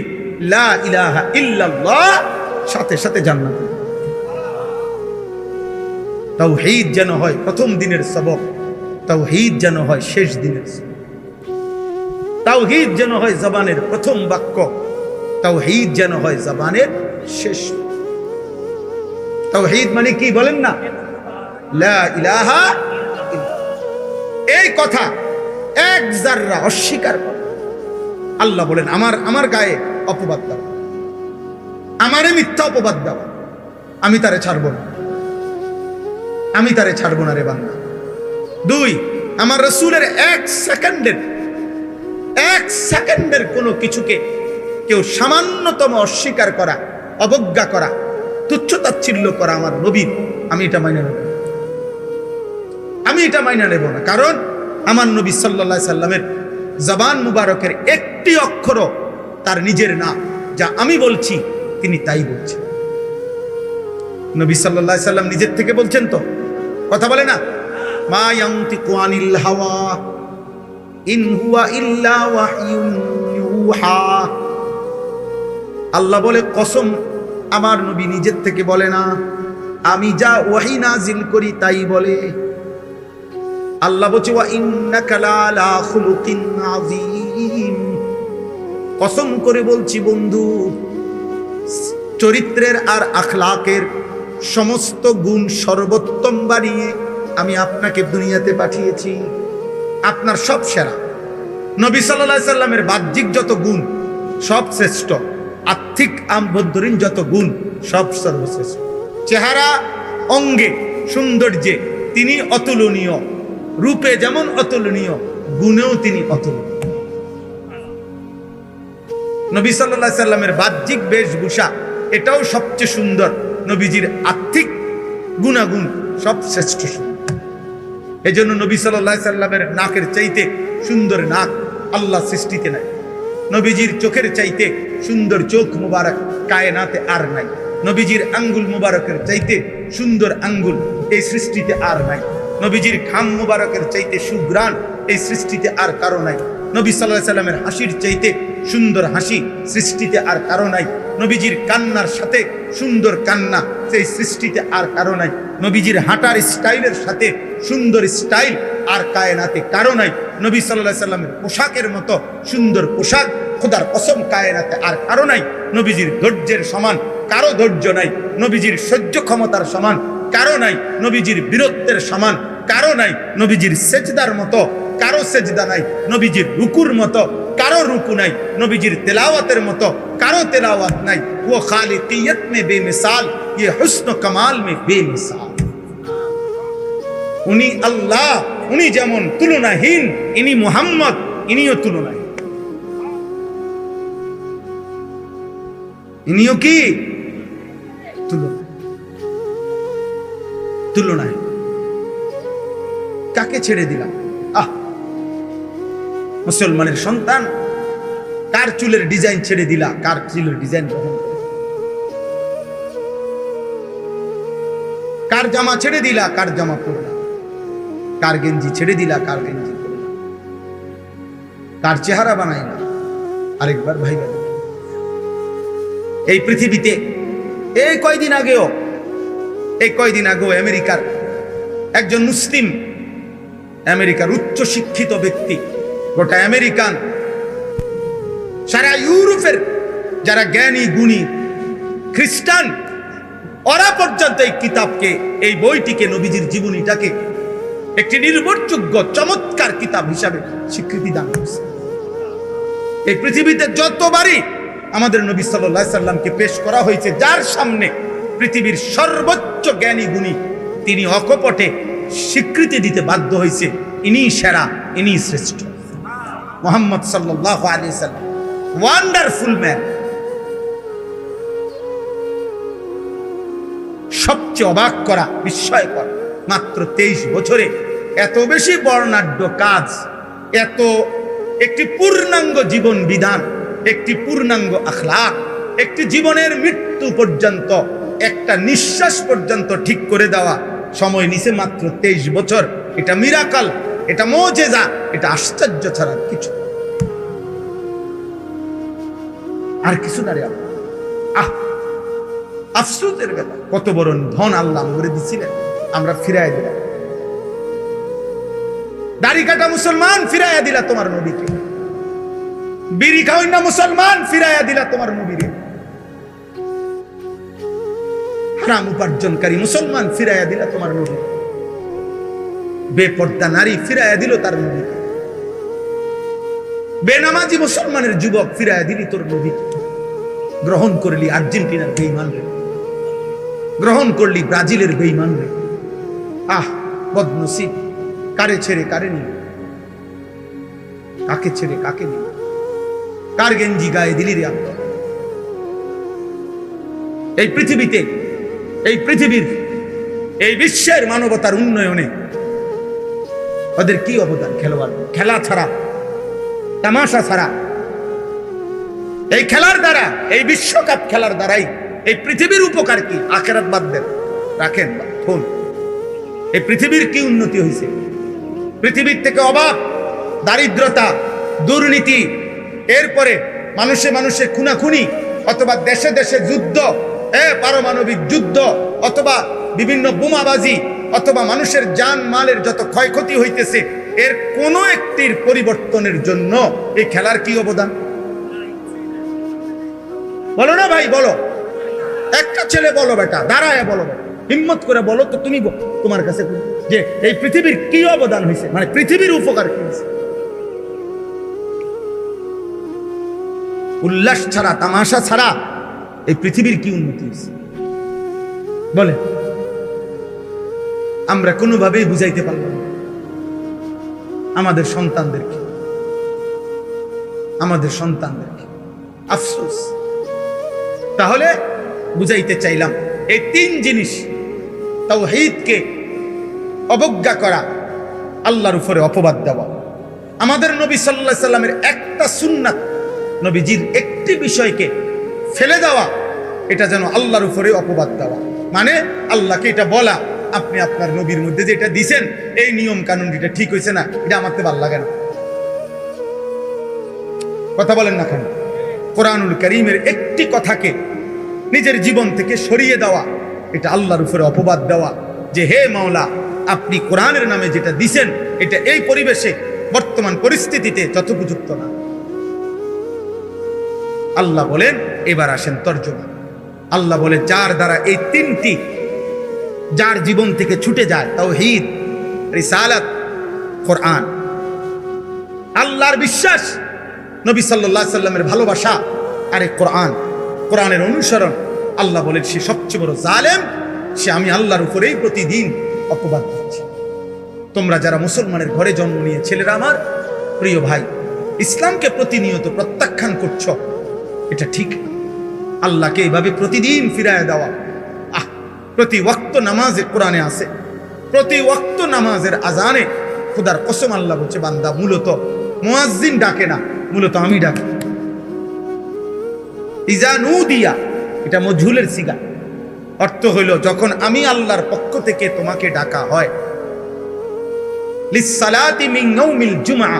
লা ইলাহা ইল্লাল্লাহ, সাথে সাথে জান্নাত। তাওহীদ যেন হয় প্রথম দিনের সবক, তাওহীদ যেন হয় শেষ দিনের সবক, তাওহীদ যেন হয় জবানের প্রথম বাক্য, তাওহীদ যেন হয় জবানের শেষ। তাওহীদ মানে কি বলেন না? লা ইলাহা ইল্লাল্লাহ। এই কথা এক যাররা অস্বীকার করে, আল্লাহ বলেন আমার গায়ে অপবাদ দাও, আমারে মিথ্যা অপবাদ দাও, আমি তারে ছাড়বো না, আমি তারে ছাড়বো না রে বান্দা। 2, আমার রাসূলের এক সেকেন্ডের কোনো কিছুকে কেউ সামান্যতম অস্বীকার করা, অবজ্ঞা করা, তুচ্ছ তাচ্ছিল্য করা আমার নবীর, আমি এটা মাইনে নেব, আমি এটা মাইনে নেব না। কারণ আমার নবী সাল্লাল্লাহু আলাইহি সাল্লামের জবান মুবারকের একটি অক্ষরও তার নিজের না, যা আমি বলছি তিনি তাই বলছেন। নবী সাল্লাল্লাহু আলাইহি সাল্লাম নিজের থেকে বলছেন তো, কথা বলে না, মা ইয়ানতিকু আনিল হাওয়া ইন হুয়া ইল্লা ওয়াহয়ুন ইউহা। আল্লাহ বলে কসম, আমার নবী নিজের থেকে বলে না, আমি যা ওহী নাজিল করি তাই বলে। আল্লাহ বলছে ওয়া ইন্নাকা লাআলা খুলুকিন আযীম। কসম করে বলছি বন্ধু, চরিত্রের আর আখলাকের সমস্ত গুণ সর্বোত্তম বানিয়ে আমি আপনাকে দুনিয়াতে পাঠিয়েছি, আপনার সব সেরা। নবী সাল্লাল্লাহু আলাইহি সাল্লামের বাহ্যিক যত গুণ সব শ্রেষ্ঠ, আত্মিক আভ্যন্তরীণ যত গুণ সব সর্বশ্রেষ্ঠ। চেহারা অঙ্গে সৌন্দর্যে তিনি অতুলনীয়, রূপে যেমন অতুলনীয়, গুণেও তিনি অতুলনীয়। নবী সাল্লাল্লাহু আলাইহি সাল্লামের বাহ্যিক বেশভূষা এটাও সবচেয়ে সুন্দর, নবীজির আত্মিক গুণাগুণ সব শ্রেষ্ঠ সুন্দর। এই জন্য নবী সাল্লাল্লাহু আলাইহি সাল্লামের নাকের চাইতে সুন্দর নাক আল্লাহ সৃষ্টিতে নাই, নবীজির চোখের চাইতে সুন্দর চোখ মুবারক কায়নাতে আর নাই, নবীজির আঙ্গুল মুবারকের চাইতে সুন্দর আঙ্গুল এই সৃষ্টিতে আর নাই, নবীজির ঘাম মুবারকের চাইতে সুঘ্রাণ এই সৃষ্টিতে আর কারো নাই, নবী সাল্লাল্লাহু আলাইহি সাল্লামের হাসির চাইতে সুন্দর হাসি সৃষ্টিতে আর কারো নাই। নবীজির কান্নার সাথে সুন্দর কান্না সেই সৃষ্টিতে আর কারো নাই। নবীজির হাঁটার স্টাইলের সাথে সুন্দর স্টাইল আর কায়নাতে কারো নাই। নবী সাল্লাল্লাহু আলাইহি সাল্লামের পোশাকের মতো সুন্দর পোশাক খোদার কসম কায়নাতে আর কারো নাই। নবীজির ধৈর্যের সমান কারো ধৈর্য নাই। নবীজির সহ্য ক্ষমতার সমান কারো নাই। নবীজির বীরত্বের সমান কারো নাই। নবীজির সেজদার মতো কারো সেজদা নাই। নবীজির রুকুর মতো কারো রুকু নাই। নবীজির তেলাওয়াতের মতো কারো তেলাওয়াত নাই। वो खालिकियत में बेमिसाल, ये हुस्न कमाल में बेमिसाल। উনি আল্লাহ, উনি যেমন তুলনাহীন, ইনি মুহাম্মদ, ইনিও তুলনাহীন। ইনিও কি তুলনায়। কাকে ছেড়ে দিলাম? মুসলমানের সন্তান, কার চুলের ডিজাইন ছেড়ে দিলা? কার চুলের ডিজাইন গ্রহণ করে? কার জামা ছেড়ে দিলা? কার জামা পরলা? কার গেঞ্জি ছেড়ে দিলা? কার গেঞ্জি পরলা? কার চেহারা বানাইলা? আরেকবার ভাইবা। এই পৃথিবীতে এই কয়দিন আগেও আমেরিকার একজন মুসলিম, আমেরিকার উচ্চ শিক্ষিত ব্যক্তি, গোটা আমেরিকান, সারা ইউরোপের যারা জ্ঞানী গুণী খ্রিস্টান, ওরা পর্যন্ত এই কিতাবকে, এই বইটিকে, নবীজির জীবনীটাকে একটি নির্ভরযোগ্য চমৎকার কিতাব হিসাবে স্বীকৃতি দান করছে। এই পৃথিবীতে যতবারই আমাদের নবী সাল্লাল্লাহু আলাইহি সাল্লামকে পেশ করা হয়েছে, যার সামনে পৃথিবীর সর্বোচ্চ জ্ঞানী গুণী, তিনি অকপটে স্বীকৃতি দিতে বাধ্য হয়েছে, ইনি সেরা, ইনি শ্রেষ্ঠ। মুহাম্মদ সাল্লাল্লাহু আলাইহি সাল্লাম, ওয়ান্ডারফুল ম্যান। সবচেয়ে অবাক করা, বিস্ময়কর, মাত্র 23 বছরে এত বেশি বর্ণাঢ্য কাজ, এত একটি পূর্ণাঙ্গ জীবন বিধান, একটি পূর্ণাঙ্গ আখলাক, একটি জীবনের মৃত্যু পর্যন্ত, একটা নিঃশ্বাস পর্যন্ত ঠিক করে দেওয়া সময় নিছে মাত্র 23 বছর। এটা মিরাকল, এটা মুজিজা, এটা আশ্চর্য ছাড়া কিছু আর কিছু না রে। আফসোসের কথা, কত বড় ধন আল্লাহ করে দিছিলেন, আমরা ফিরাই দিলাম। দাড়ি কাটা মুসলমান ফিরাইয়া দিলা তোমার নবীকে, বিড়ি খাওয়াই না মুসলমান ফিরাইয়া দিলা তোমার নবীরে, হারাম উপার্জনকারী মুসলমান ফিরাইয়া দিলা তোমার নবী, বেপর্দা নারী ফিরাইয়া দিল তার নবীকে, বেনামাজি মুসলমানের যুবক ফিরাইয়া দিলি তোর নবীকে। গ্রহণ করলি আর্জেন্টিনার বেঈমান রে, গ্রহণ করলি ব্রাজিলের বেঈমান রে। বদনসিব, কারে ছেড়ে কারে নিল, কাকে ছেড়ে কাকে নিল, কার গেঞ্জি গায়ে দিলি রে আল্লাহ। এই পৃথিবীতে, এই পৃথিবীর, এই বিশ্বের মানবতার উন্নয়নে ওদের কি অবদান? খেলোয়াড়, খেলা ছাড়া, তামাশা ছাড়া, এই খেলার দ্বারা, এই বিশ্বকাপ খেলার দ্বারাই এই পৃথিবীর উপকার কি? আখিরাত বাদ দেন, রাখেন ফোন। এই পৃথিবীর কি উন্নতি হয়েছে? পৃথিবীর থেকে অভাব, দারিদ্রতা, দুর্নীতি, এরপরে মানুষে মানুষে খুনাখুনি, অথবা দেশে দেশে যুদ্ধ, পারমাণবিক যুদ্ধ, অথবা বিভিন্ন বোমাবাজি, অথবা মানুষের জান মালের যত ক্ষয়ক্ষতি হইতেছে, এর কোন একটির পরিবর্তনের জন্য এই খেলার কি অবদান? বলো না ভাই, বলো। একটা ছেলে বলো বেটা, দাঁড়ায় বলো, হিম্মত করে বলো তো, তুমি তোমার কাছে যে এই পৃথিবীর কি অবদান হয়েছে, মানে পৃথিবীর উপকার কি হয়েছে? উল্লাস ছাড়া, তামাশা ছাড়া এই পৃথিবীর কি উন্নতি হয়েছে বলে? আমরা কোনোভাবেই বুঝাইতে পারলাম না আমাদের সন্তানদেরকে, আমাদের সন্তানদেরকে। আফসোস। তাহলে বুঝাইতে চাইলাম, এই 3 জিনিস, তাওহীদকে অবজ্ঞা করা, আল্লাহর উপরে অপবাদ দেওয়া, আমাদের নবী সাল্লাল্লাহু আলাইহি সাল্লামের একটা সুন্নাত, নবীজির একটি বিষয়কে ফেলে দেওয়া, এটা যেন আল্লাহর উপরে অপবাদ দেওয়া। মানে আল্লাহকে এটা বলা, আপনি আপনার নবীর মধ্যে যেটা দিছেন, এই নিয়ম কানুন এটা ঠিক হয়েছে না, এটা আমার তো ভালো লাগে না। কথা বলেন না কেন? কোরআনুল কারীমের একটি কথাকে নিজের জীবন থেকে সরিয়ে দেওয়া, এটা আল্লাহর উপরে অপবাদ দেওয়া যে হে মাওলা, আপনি কোরআনের নামে যেটা দিছেন এটা এই পরিবেশে বর্তমান পরিস্থিতিতে যথোপযুক্ত না। আল্লাহ বলেন, এবার আসেন তর্জমা। আল্লাহ বলে যার দ্বারা এই তিনটি যার জীবন থেকে ছুটে যায়, তাওহীদ, রিসালাত, কোরআন, আল্লাহর বিশ্বাস, নবী সাল্লাল্লাহু আলাইহি সাল্লামের ভালোবাসা আর কোরআন, কোরআনের অনুসরণ, আল্লাহ বলেন সে সবচেয়ে বড় জালেম, সে আমি আল্লাহর উপরেই প্রতিদিন অপবাদ দিচ্ছি। তোমরা যারা মুসলমানের ঘরে জন্ম নিয়ে ছেলেরা আমার প্রিয় ভাই, ইসলামকে প্রতিনিয়ত প্রত্যাখ্যান করছ, এটা ঠিক না। আল্লাহকে এইভাবে প্রতিদিন ফিরায় দেওয়া, প্রতি ওয়াক্ত নামাজে কোরআনে আছে, প্রতি ওয়াক্ত নামাজের আজানে খোদার কসম আল্লাহ বলছে বান্দা মূলত মুয়াজ্জিন ডাকে না, মূলত আমি ডাকি। ইজা নুদিয়া, এটা মজহুলের সিগা, অর্থ হইল যখন আমি আল্লাহর পক্ষ থেকে তোমাকে ডাকা হয়। লিসসালাতি মিন ইয়াউমিল জুমআ,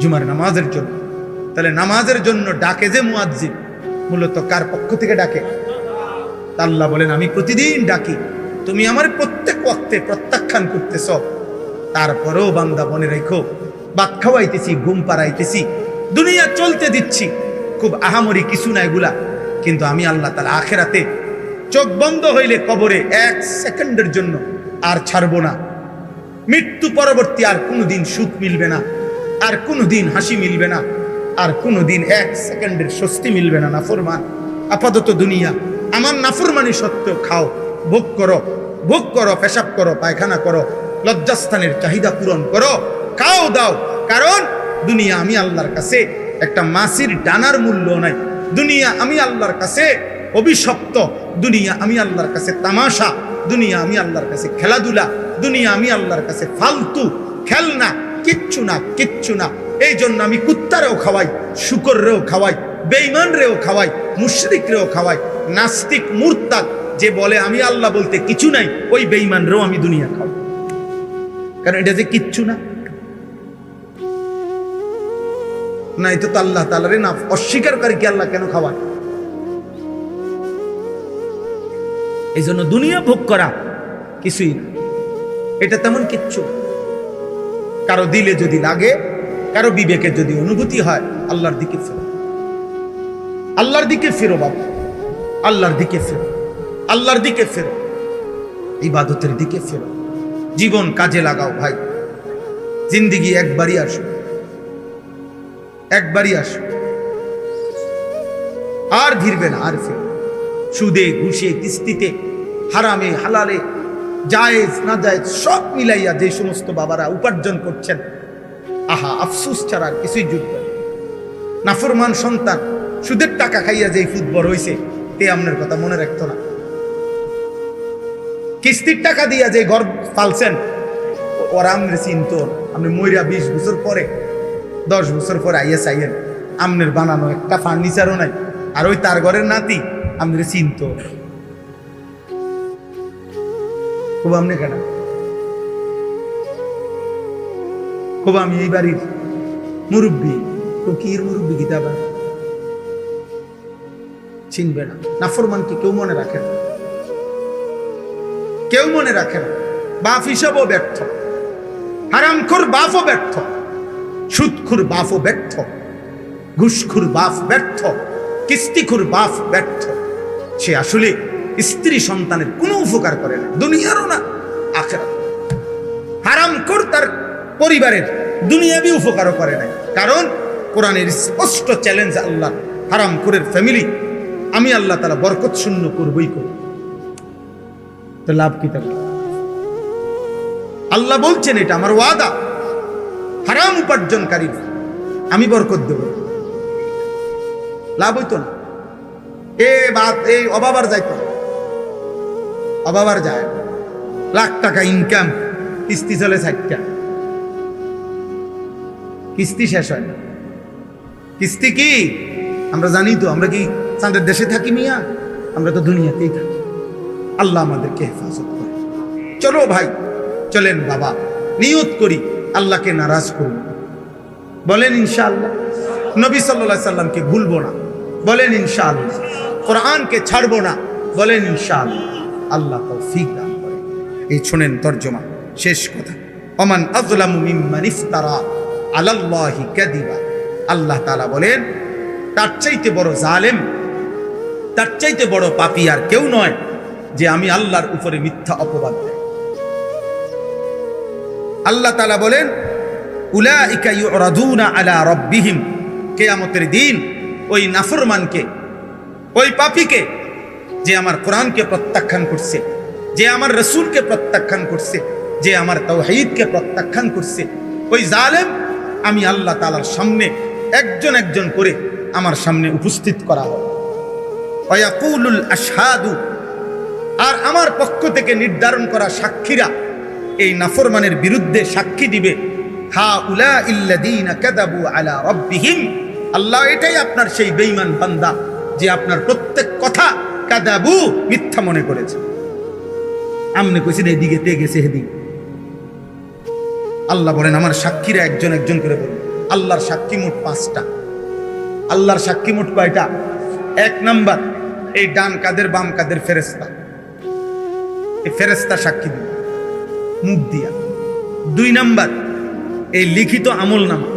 জুমার নামাজের জন্য। তাহলে নামাজের জন্য ডাকে যে মুয়াজ্জিন, মূলত কার পক্ষ থেকে ডাকে? আল্লাহ বলেন আমি প্রতিদিন ডাকি, তুমি আমার প্রত্যেক ওয়াক্তে প্রত্যাখ্যান করতেছ। তারপরেও বান্দা মনে রেখো, ভাত খাওয়াইতেছি, ঘুম পাড়াইতেছি, দুনিয়া চলতে দিচ্ছি, খুব আহামরি কিছু না এগুলা, কিন্তু আমি আল্লাহ তাআলা আখিরাতে চোখ বন্ধ হইলে কবরে 1 সেকেন্ডের জন্য আর ছাড়বো না। মৃত্যু পরবর্তী আর কোনোদিন সুখ মিলবে না, আর কোনোদিন হাসি মিলবে না, আর কোনোদিন 1 সেকেন্ডের স্বস্তি মিলবে না। নাফরমান আপাতত দুনিয়া আমার নাফরমানি সত্ত্বেও খাও, ভোগ করো, ভোগ করো, পেশাব করো, পায়খানা করো, লজ্জাস্থানের চাহিদা পূরণ করো, খাও দাও, কারণ দুনিয়া আমি আল্লাহর কাছে একটা মাছির ডানার মূল্য নাই। দুনিয়া আমি আল্লাহর কাছে অভিশপ্ত, দুনিয়া আমি আল্লাহর কাছে তামাশা, দুনিয়া আমি আল্লাহর কাছে খেলাধুলা, দুনিয়া আমি আল্লাহর কাছে ফালতু খেলনা, কিচ্ছু না, কিচ্ছু না। এই জন্য আমি কুত্তারেও খাওয়াই, শুকররেও খাওয়াই, বেঈমানরেও খাওয়াই, মুশরিকরেও খাওয়াই, নাস্তিক মুরতাদ যে বলে আমি আল্লাহ বলতে কিছু নাই, ওই বেঈমানরেও আমি দুনিয়া খাওয়াই, কারণ এটা যে কিচ্ছু না। না, এটা তো আল্লাহ তাআলারে না অস্বীকারকারীকে আল্লাহ কেন খাওয়ায়? এই জন্য দুনিয়া ভোগ করা কিছুই না, এটা তেমন কিচ্ছু। কারো দিলে যদি লাগে, কারো বিবেকে যদি অনুভূতি হয়, আল্লাহর দিকে ফেরো, আল্লাহর দিকে ফেরো বাবা, আল্লাহর দিকে ফেরো, আল্লাহর দিকে ফেরো, ইবাদতের দিকে ফেরো, জীবন কাজে লাগাও ভাই। জিন্দেগি একবারই আসো, একবারই আসো, আর ফিরবে না, আর ফিরবে। সুদে, ঘুষে, কিস্তিতে, হারামে, হালালে, জায়েজ না জায়েজ সব মিলাইয়া যে সমস্ত বাবারা উপার্জন করছেন, আহা আফসুস ছাড়া আর কিছুই জুটবে না। নাফরমান সন্তান সুদের টাকা খাইয়া যে ফুটবল হইছে, তে আপনার কথা মনে রাখতো না। কিস্তির টাকা দিয়া যে ঘর পালছেন, ওরা আমনে চিনত, আপনি মইরা 20 বছর পরে, 10 বছর পরে আইয়া চাইয়েন, আমনের বানানো একটা ফার্নিচারও নাই, আর ওই তার ঘরের নাতি আমনে চিনত। খুব আমনে কেন? খুব আমি এই বাড়ির মুরব্বী, ফকির মুরব্বী গীতাবা চিনবে না। নাফরমানকে কেউ মনে রাখে না, কেউ মনে রাখে না। বাপ হিসাবও ব্যর্থ, হারামখোর বাপও ব্যর্থ, সুদখোর বাপও ব্যর্থ, ঘুষখোর বাপ ব্যর্থ, কিস্তিখোর বাপ ব্যর্থ। সে আসলে স্ত্রী সন্তানের কোনো উপকার করে না, দুনিয়ারও না আখিরাত। হারামখোর তার পরিবারের দুনিয়াবি উপকারও করে না, কারণ কোরআনের স্পষ্ট চ্যালেঞ্জ আল্লাহ, হারামখোরের ফ্যামিলি আমি আল্লাহ তাআলা বরকত শূন্য করবই করব। তো লাভ কি? তাহলে আল্লাহ বলছেন এটা আমার ওয়াদা, হারাম উপার্জনকারী আমি বরকত দেব, লাভ হইতো না। এই অবাবার যাইতো, অবাবার যায়, লাখ টাকা ইনকাম, কিস্তি চলে 60টা, কিস্তি শেষ হয় না। কিস্তি কি আমরা জানি তো, আমরা কি চাঁদের দেশে থাকি মিয়া? আমরা তো দুনিয়াতেই থাকি। আল্লাহ আমাদেরকে হেফাজত করে। চলো ভাই, চলেন বাবা, নিয়ত করি আল্লাহকে নারাজ করব, বলেন ইনশাআল্লাহ। নবী সাল্লাল্লাহু আলাইহি সাল্লামকে ভুলবো না, বলেন ইনশাআল্লাহ। কোরআনকে ছাড়বো না, বলেন ইনশাআল্লাহ। আল্লাহ তৌফিক দান করেন। এই শুনেন তরজমা, শেষ কথা। ওমান আযলামু মিম্মান ইফতারা আলাল্লাহি কাযিবা। আল্লাহ তাআলা বলেন, তার চাইতে বড় জালেম, তার চাইতে বড় পাপী আর কেউ নয় যে আমি আল্লাহর উপরে মিথ্যা অপবাদ দেয়। আল্লাহ তাআলা বলেন, উলাইকা ইউরাদুনা আলা রাব্বিহিম। কিয়ামতের দিন ওই নাফরমানকে, ওই পাপীকে, যে আমার কোরআনকে প্রত্যাখ্যান করছে, যে আমার রাসূলকে প্রত্যাখ্যান করছে, যে আমার তাওহীদকে প্রত্যাখ্যান করছে, ওই জালেম আমি আল্লাহ তাআলার সামনে একজন একজন করে আমার সামনে উপস্থিত করা হবে। ওয়ায়াকুলুল আশহাদু, আর আমার পক্ষ থেকে নির্ধারণ করা সাক্ষীরা এই নাফরমানের বিরুদ্ধে সাক্ষী দিবে, হা উলা ইল্লাযীনা কাযাবু আলা রাব্বিহিম। আল্লাহ, এটাই আপনার সেই বেঈমান বান্দা যে আপনার প্রত্যেক কথা কাযাবু, মিথ্যা মনে করেছে। আমনে কইছেন এদিকে তে গেছে এদিকে। আল্লাহ বলেন, আমার সাক্ষীরা একজন একজন করে বলবে। আল্লাহর সাক্ষী মোট 5টা। আল্লাহর সাক্ষী মোট কয়টা? 1 নাম্বার, এই ডান কাদের বাম কাদের ফেরেশতা, এই ফেরেশতা সাক্ষী দিবে মুখ দিয়া। 2 নাম্বার, এই লিখিত আমলনামা,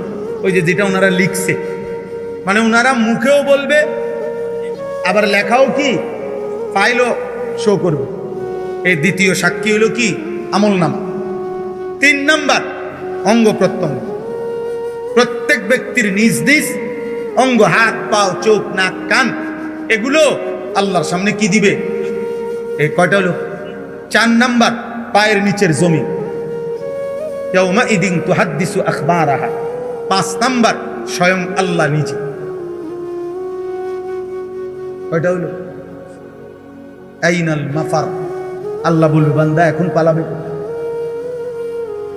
ওই যে যেটা ওনারা লিখছে, মানে ওনারা মুখেও বলবে আবার লেখাও কি ফাইলও শো করবে। এই দ্বিতীয় সাক্ষী হলো কি? আমলনামা। 3 নাম্বার, অঙ্গ প্রত্যঙ্গ। প্রত্যেক ব্যক্তির নিজ নিজ অঙ্গ, হাত পা চোখ নাক কান, এগুলো আল্লাহর সামনে কি দিবে? এই কয়টা হলো? 4 নাম্বার, পায়ের নিচের জমি, ইয়াউমাইদিন তুহাদ্দিসু আখবারাহা। 5 নাম্বার, স্বয়ং আল্লাহ নিজে। কয়টা হলো? আইনাল মাফার। আল্লাহ বলবে, বান্দা এখন পালাবে।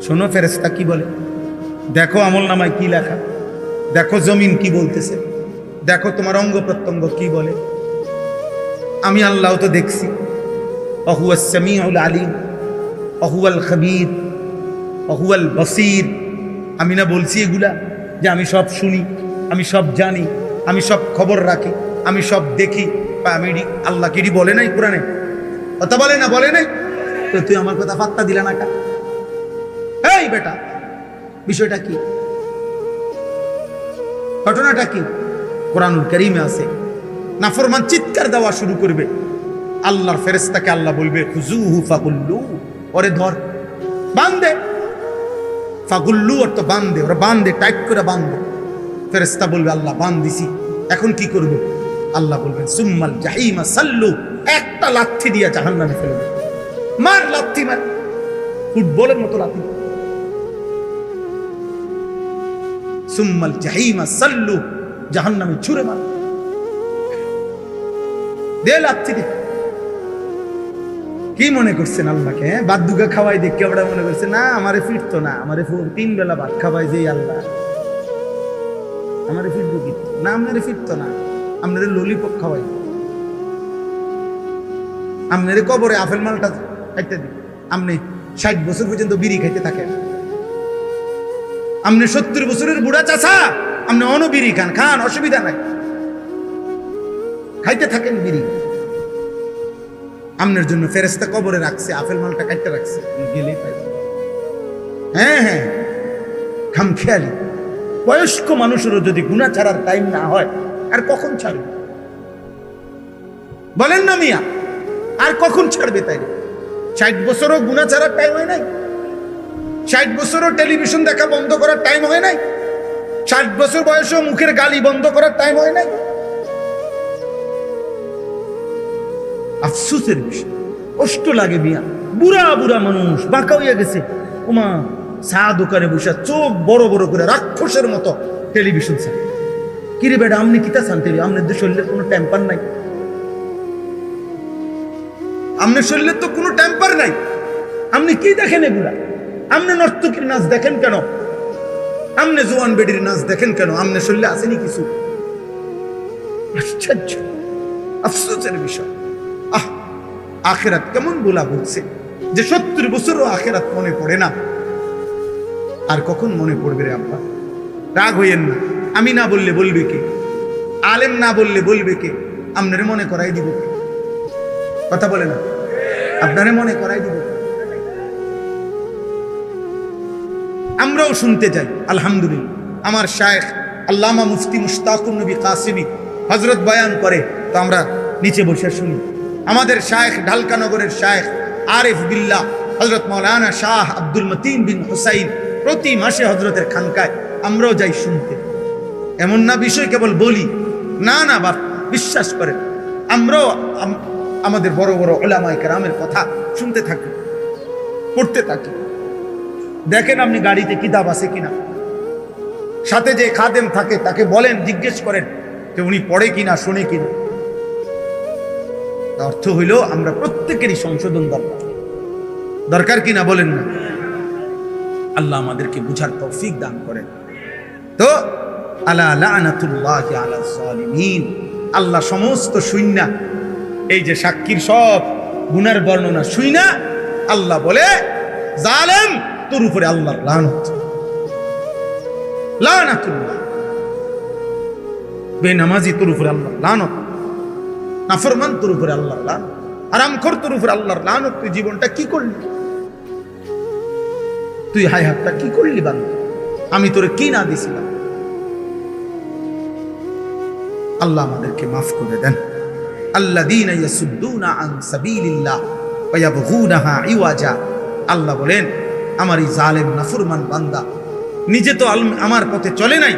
শোনো ফেরেশতা কি বলে, দেখো আমলনামায় কি লেখা, দেখো জমিন কি বলতেছে, দেখো তোমার অঙ্গ প্রত্যঙ্গ কি বলে। আমি আল্লাহ তো দেখছি। ওয়াহুয়াস সামিউল আলিম, ওয়াহুয়াল খাবীর, ওয়াহুয়াল বসীর। আমি না বলছি এগুলা যে আমি সব শুনি, আমি সব জানি, আমি সব খবর রাখি, আমি সব দেখি। আমি আল্লাহ কি বলে নাই কোরআনে? কথা বলে না, বলে নাই? তো তুই আমার কথা পাত্তা দিলা না কা? এই বেটা, বিষয়টা কি? ঘটনাটা কি? কোরআনুল কারীমে আছে। নাফরমান চিৎকার দেওয়া শুরু করবে, আল্লাহর ফেরেশতাকে আল্লাহ বলবে, খুজুহু ফাগুল্লু, ওরে ধর, বাঁধে। ফাগুল্লু অর্থ বাঁধে, ওরা বাঁধে, টাইট করে বাঁধে। ফেরেশতা বলবে, আল্লাহ বাঁধ দিছি, এখন কি করবে? আল্লাহ বলবেন, সুম্মাল জাহিমা সাল্লু, একটা লাথি দিয়া জাহান্নামে ফেলে দেবে। মার, লাথি মার, ফুটবলের মতো লাথি। সুম্মাল জাহিমা সাল্লু, জাহান্নামে ছুঁড়ে মার, দে লাথি দে। কি মনে করছেন আল্লাহকে? বাদুকা খাওয়াই দেখে ওরা মনে করছে না আমারে ফিরতো না, আমারে 3 বেলা ভাত খাওয়াই যে আল্লাহ, আমারে ফিরবো কি না? আপনারে ফিরতো না, আপনারে ললিপপ খাওয়াই, আপনারে কবরে আপেল মালটা খাইতে দিই। আপনি 60 বছর পর্যন্ত বিড়ি খাইতে থাকেন, আপনি 70 বছরের বুড়া চাচা, আপনি অনবিড়ি খান, খান, অসুবিধা নাই, খাইতে থাকেন বিড়ি। আপনার জন্য ফেরেশতা কবরে রাখছে, আপেল মালটা কাটতে রাখছে, গেলেই পাই। হ্যাঁ হ্যাঁ, খামখেয়ালি। বয়স্ক মানুষেরও যদি গুনাহ ছাড়ার টাইম না হয়, আর কখন ছাড়বে? বলেন না মিয়া, আর কখন ছাড়বে? তাই 60 বছরও গুনাহ ছাড়ার টাইম হয় নাই? 60 বছরও টেলিভিশন দেখা বন্ধ করার টাইম হয় নাই? 60 বছর বয়সেও মুখের গালি বন্ধ করার টাইম হয় নাই? আফসোসের বিষয়, কষ্ট লাগে মিয়া। বুড়া বুড়া মানুষ বাঁকা হইয়া গেছে, ওমা চা দোকানে বসে চোখ বড় বড় করে রাক্ষসের মতো টেলিভিশন চান। কিরে বেটা, আপনি কিতা চান? আপনাদের শরীরের কোনো টেম্পার নাই, আপনার শরীরের তো কোনো টেম্পার নাই। আপনি কি দেখেন এগুলা? আপনি নর্তকীর নাচ দেখেন কেন? আপনি জোয়ান বেডির নাচ দেখেন কেন? আপনার শরীরে আসেনি কিছু? আশ্চর্য, আফসোসের বিষয়। আখেরাত কেমন বলা বলছে যে 70 বছরও আখেরাত মনে পড়ে না। আর কখন মনে পড়বে রে আব্বা? রাগ হইয়েন না, আমি না বললে বলবে কে? আলেম না বললে বলবে কে? আপনারে মনে করাই দিব কে? কথা বলে না, আপনারে মনে করাই দিব কে? আমরাও শুনতে যাই। আলহামদুলিল্লাহ, আমার শায়েখ আল্লামা মুফতি মুশতাকুর নবী কাসিমি হযরত বয়ান করে, তো আমরা নিচে বসে শুনি। আমাদের শায়েখ ঢালকানগরের শায়েখ আরিফ বিল্লাহ হযরত মাওলানা শাহ আব্দুল মতিন বিন হুসাইন প্রতি মাসে হযরতের খানকায় আমরাও যাই শুনতে। এমন না বিষয় কেবল বলি, না না বাপ, বিশ্বাস করেন আমরাও আমাদের বড় বড় উলামায়ে কেরামের কথা শুনতে থাকি, পড়তে থাকি। দেখেন আপনি গাড়িতে কিতাব আছে কিনা, সাথে যে খাদেম থাকে তাকে বলেন, জিজ্ঞেস করেন যে উনি পড়ে কিনা, শোনে কিনা। অর্থ হইল আমরা প্রত্যেকেরই সংশোধন দরকার, দরকার কিনা বলেন না? আল্লাহ আমাদেরকে বুঝার তৌফিক দান করেন। তো আলা লানাতুল্লাহি আলা যালিমিন, আল্লাহ সমস্ত শুইনা, এই যে সাক্ষীর সব গুনার বর্ণনা শুইনা আল্লাহ বলে, জালেম তোর উপরে আল্লাহর লানত, লানাতুল্লাহ, বেনামাজি তোর উপরে আল্লাহর লানত, নাফরমান তোর উপরে আল্লাহর লানত, হারামখোর তোর উপরে আল্লাহর লানত। তুই জীবনটা কি করলি? তুই হায়াতটা কি করলি বান্দা? আমি তোরে কি না দিছিলাম? আল্লাহ আমাদেরকে মাফ করে দেন। আল্লাযীনা ইয়াসুদ্দুনা আন সাবিলিল্লাহ ওয়া ইয়াবগুনাহা ইওয়াজা, আল্লাহ বলেন আমার এই জালেম নাফরমান বান্দা নিজে তো আমার পথে চলে নাই,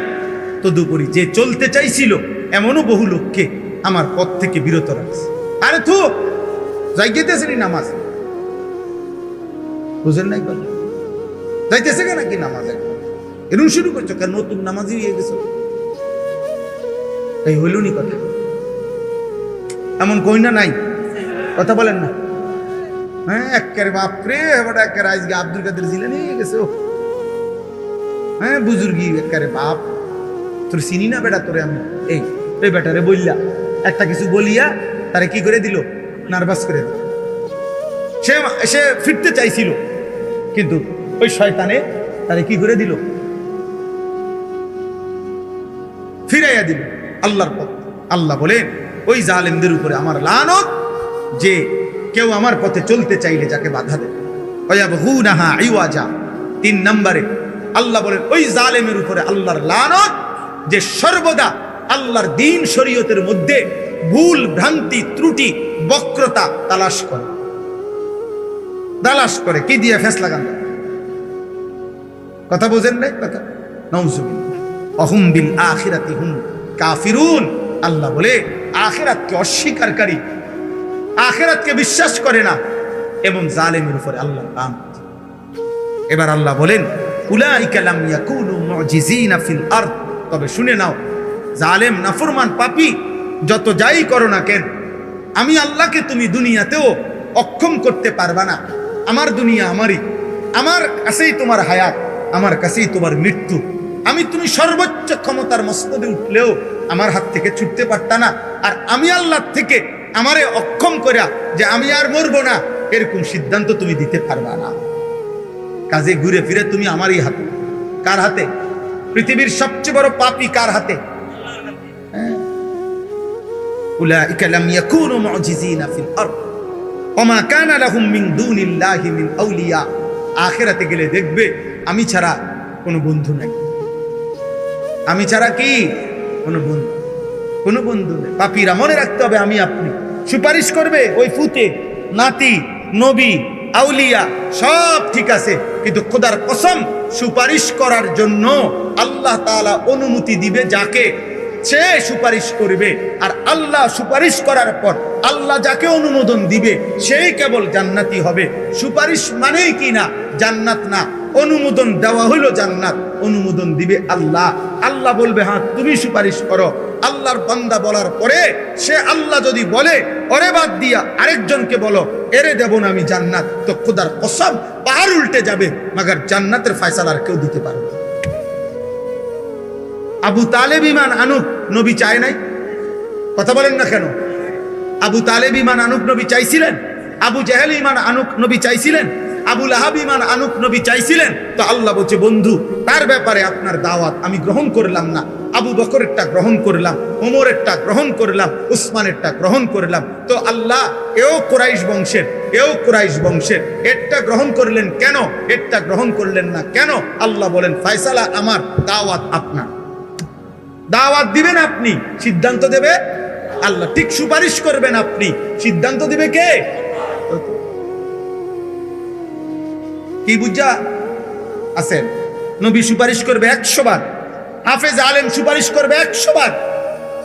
তদুপরি যে চলতে চাইছিল এমনও বহু লোককে আমার পথ থেকে বিরত রাখছে। আরে তো যাইতেছেনি নামাজ, বুঝেন নাই? যাইতেছে কেন নাকি নামাজ? এরকম শুরু করছো কেন? নতুন নামাজি হয়ে গেছো, এই হইল নি কথা? এমন কই না নাই? কথা বলেন না? হ্যাঁ, একের বাপরে, এবার একের আজকে আব্দুল কাদের জিলানী হয়ে গেছো। হ্যাঁ, বুজুর্গি একেবারে বাপ। তোর চিনি না বেটা, তোরে আমি এই বেটারে বললা একটা কিছু বলিয়া তারে কি করে দিল? নার্ভাস করে দিল। সে ফিরতে চাইছিল, কিন্তু ওই শয়তানে তারে কি করে দিল? ফিরাইয়া দিল আল্লাহর পথ। আল্লাহ বলেন ওই জালেমদের উপরে আমার লানত, যে কেউ আমার পথে চলতে চাইলে যাকে বাধা দেয়। ওয়ায়াবগুনাহা ইওয়াজা, 3 নম্বরে আল্লাহ বলেন ওই জালেমের উপরে আল্লাহর লানত, যে সর্বদা আল্লাহর দ্বীন শরীয়তের মধ্যে ভুল ভ্রান্তি ত্রুটি বক্রতা তালাশ করে কি দিয়ে ফেস লাগান। কথা বোঝেন নাই? কথা নাউজুবিল্লাহ। অহুম বিল আখিরাতি হুম কাফিরুন, আল্লাহ বলে আখিরাতকে অস্বীকারী, আখিরাতকে বিশ্বাস করে না এমন জালেমের উপরে আল্লাহ লানত। এবার আল্লাহ বলেন উলাইকা লাম ইয়াকুনু মুজিজিনা ফিল আরদ, তবে শুনে নাও, জালেম নাফরমান পাপী যত যাই করো না কেন, আমি আল্লাহকে তুমি দুনিয়াতেও অক্ষম করতে পারবা না। আমার দুনিয়া আমারই, আমার কাছেই তোমার হায়াত, আমার কাছেই তোমার মৃত্যু। তুমি সর্বোচ্চ ক্ষমতার মস্তদে উঠলেও আমার হাত থেকে ছুটতে পারতা না। আর আমি আল্লাহ থেকে আমারে অক্ষম করা যে আমি আর মরবো না, এরকম সিদ্ধান্ত তুমি দিতে পারবা না। কাজে ঘুরে ফিরে তুমি আমারই হাতে। কার হাতে? পৃথিবীর সবচেয়ে বড় পাপী কার হাতে? উলাইকা লাম ইয়াকুনু মুজিজিনা ফিল আরদ ওয়া মা কানা লাহুম মিন দুনিল্লাহি মিন আউলিয়া। আখিরাতে গেলে দেখবে আমি ছাড়া কোনো বন্ধু নাই। আমি ছাড়া কি কোনো বন্ধু নেই। পাপীরা মনে রাখতে হবে, আমি আপনি সুপারিশ করবে ওই ফুতে, নাতি, নবী, আউলিয়া সব ঠিক আছে, কিন্তু খোদার কসম সুপারিশ করার জন্য আল্লাহ তাআলা অনুমতি দিবে যাকে, সে সুপারিশ করবে। আর আল্লাহ সুপারিশ করার পর আল্লাহ যাকে অনুমোদন দিবে সেই কেবল জান্নাতি হবে। সুপারিশ মানেই কি না জান্নাত না, অনুমোদন দেওয়া হলো জান্নাত। অনুমোদন দিবে আল্লাহ। আল্লাহ বলবে হ্যাঁ তুমি সুপারিশ করো। আল্লাহর বান্দা বলার পরে সে আল্লাহ যদি বলে ওরে বাদ দিয়া আরেকজনকে বলো এরে দেব না আমি জান্নাত, তো খোদার কসম পাহাড় উল্টে যাবে, মাগার জান্নাতের ফয়সালা আর কেউ দিতে পারবে না। আবু তালেব ঈমান আনুক, নবী চায় নাই? কথা বলেন না কেন? আবু তালেব ঈমান আনুক, নবী চাইছিলেন? আবু জাহেল ঈমান আনুক, নবী চাইছিলেন? আবু লাহাব ঈমান আনুক নবী চাইছিলেন, তো আল্লাহ বলছে বন্ধু তার ব্যাপারে আপনার দাওয়াত আমি গ্রহণ করলাম না, আবু বকরেরটা গ্রহণ করলাম, ওমরেরটা গ্রহণ করলাম, উসমানেরটা গ্রহণ করলাম। তো আল্লাহ এও কুরাইশ বংশের, এও কুরাইশ বংশের, এরটা গ্রহণ করলেন কেন, এরটা গ্রহণ করলেন না কেন? আল্লাহ বলেন ফয়সালা আমার, দাওয়াত আপনার। দাওয়াত দিবেন আপনি, সিদ্ধান্ত দেবে আল্লাহ। ঠিক সুপারিশ করবেন আপনি, সিদ্ধান্ত দিবে কে? কি বুঝা আছেন? নবী সুপারিশ করবে 100 বার, হাফেজ আলেম সুপারিশ করবে 100 বার,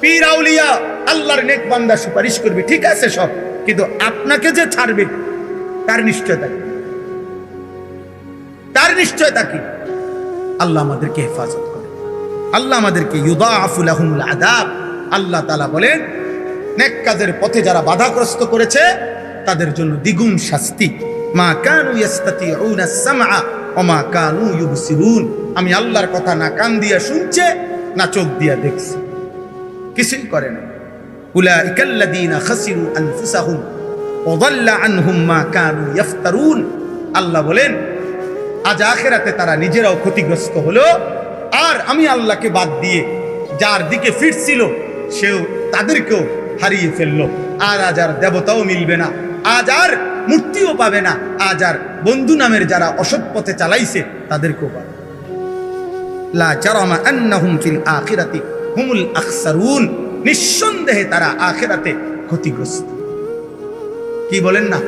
পীর আউলিয়া আল্লাহর নেক বান্দা সুপারিশ করবে, ঠিক আছে সব, কিন্তু আপনাকে যে ছাড়বে তার নিশ্চয়তা কি? তার নিশ্চয়তা কি? আল্লাহ আমাদেরকে হেফাজত করে, আল্লাহ আমাদেরকে ইউদাআফু লাহুমুল আযাব। আল্লাহ তাআলা বলেন নেক কাজের পথে যারা বাধাগ্রস্ত করেছে তাদের জন্য দ্বিগুণ শাস্তি। মা কানু ইস্তাতিউনা আস-সামআ ওয়া মা কানু ইউবসিরুন। আমি আল্লাহর কথা না কান দিয়া শুনছে না চোখ দিয়া দেখছে, কিছুই করে না। উলাইকাল্লাযীনা খাসিরু আনফুসাহুম ওয়া যাল্লা আনহুম মা কানু ইফতারুন। আল্লাহ বলেন আজ আখিরাতে তারা নিজেরাও ক্ষতিগ্রস্ত হলো, আর আমি আল্লাহকে বাদ দিয়ে যার দিকে ফিরছিল সেও তাদেরকেও হারিয়ে ফেললো। আর আজ আর দেবতাও মিলবে না, আজ আর মূর্তিও পাবে না, আজ আর বন্ধু নামের যারা অসৎ পথে চালাইছে তাদেরকেও পাবে। লা জারামা আন্নাহুম ফিল আখিরাতি হুমুল আখসারুন। নিঃসন্দেহে তারা আখিরাতে ক্ষতিগ্রস্ত। কি বলেন না?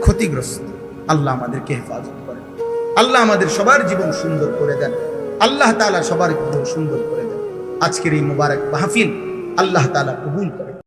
ক্ষতিগ্রস্ত। আল্লাহ আমাদেরকে হেফাজত করেন, আল্লাহ আমাদের সবার জীবন সুন্দর করে দেন, আল্লাহ তাআলা সবার জীবন সুন্দর করে দেন। আজকের এই মুবারক মাহফিল আল্লাহ তাআলা কবুল করেন।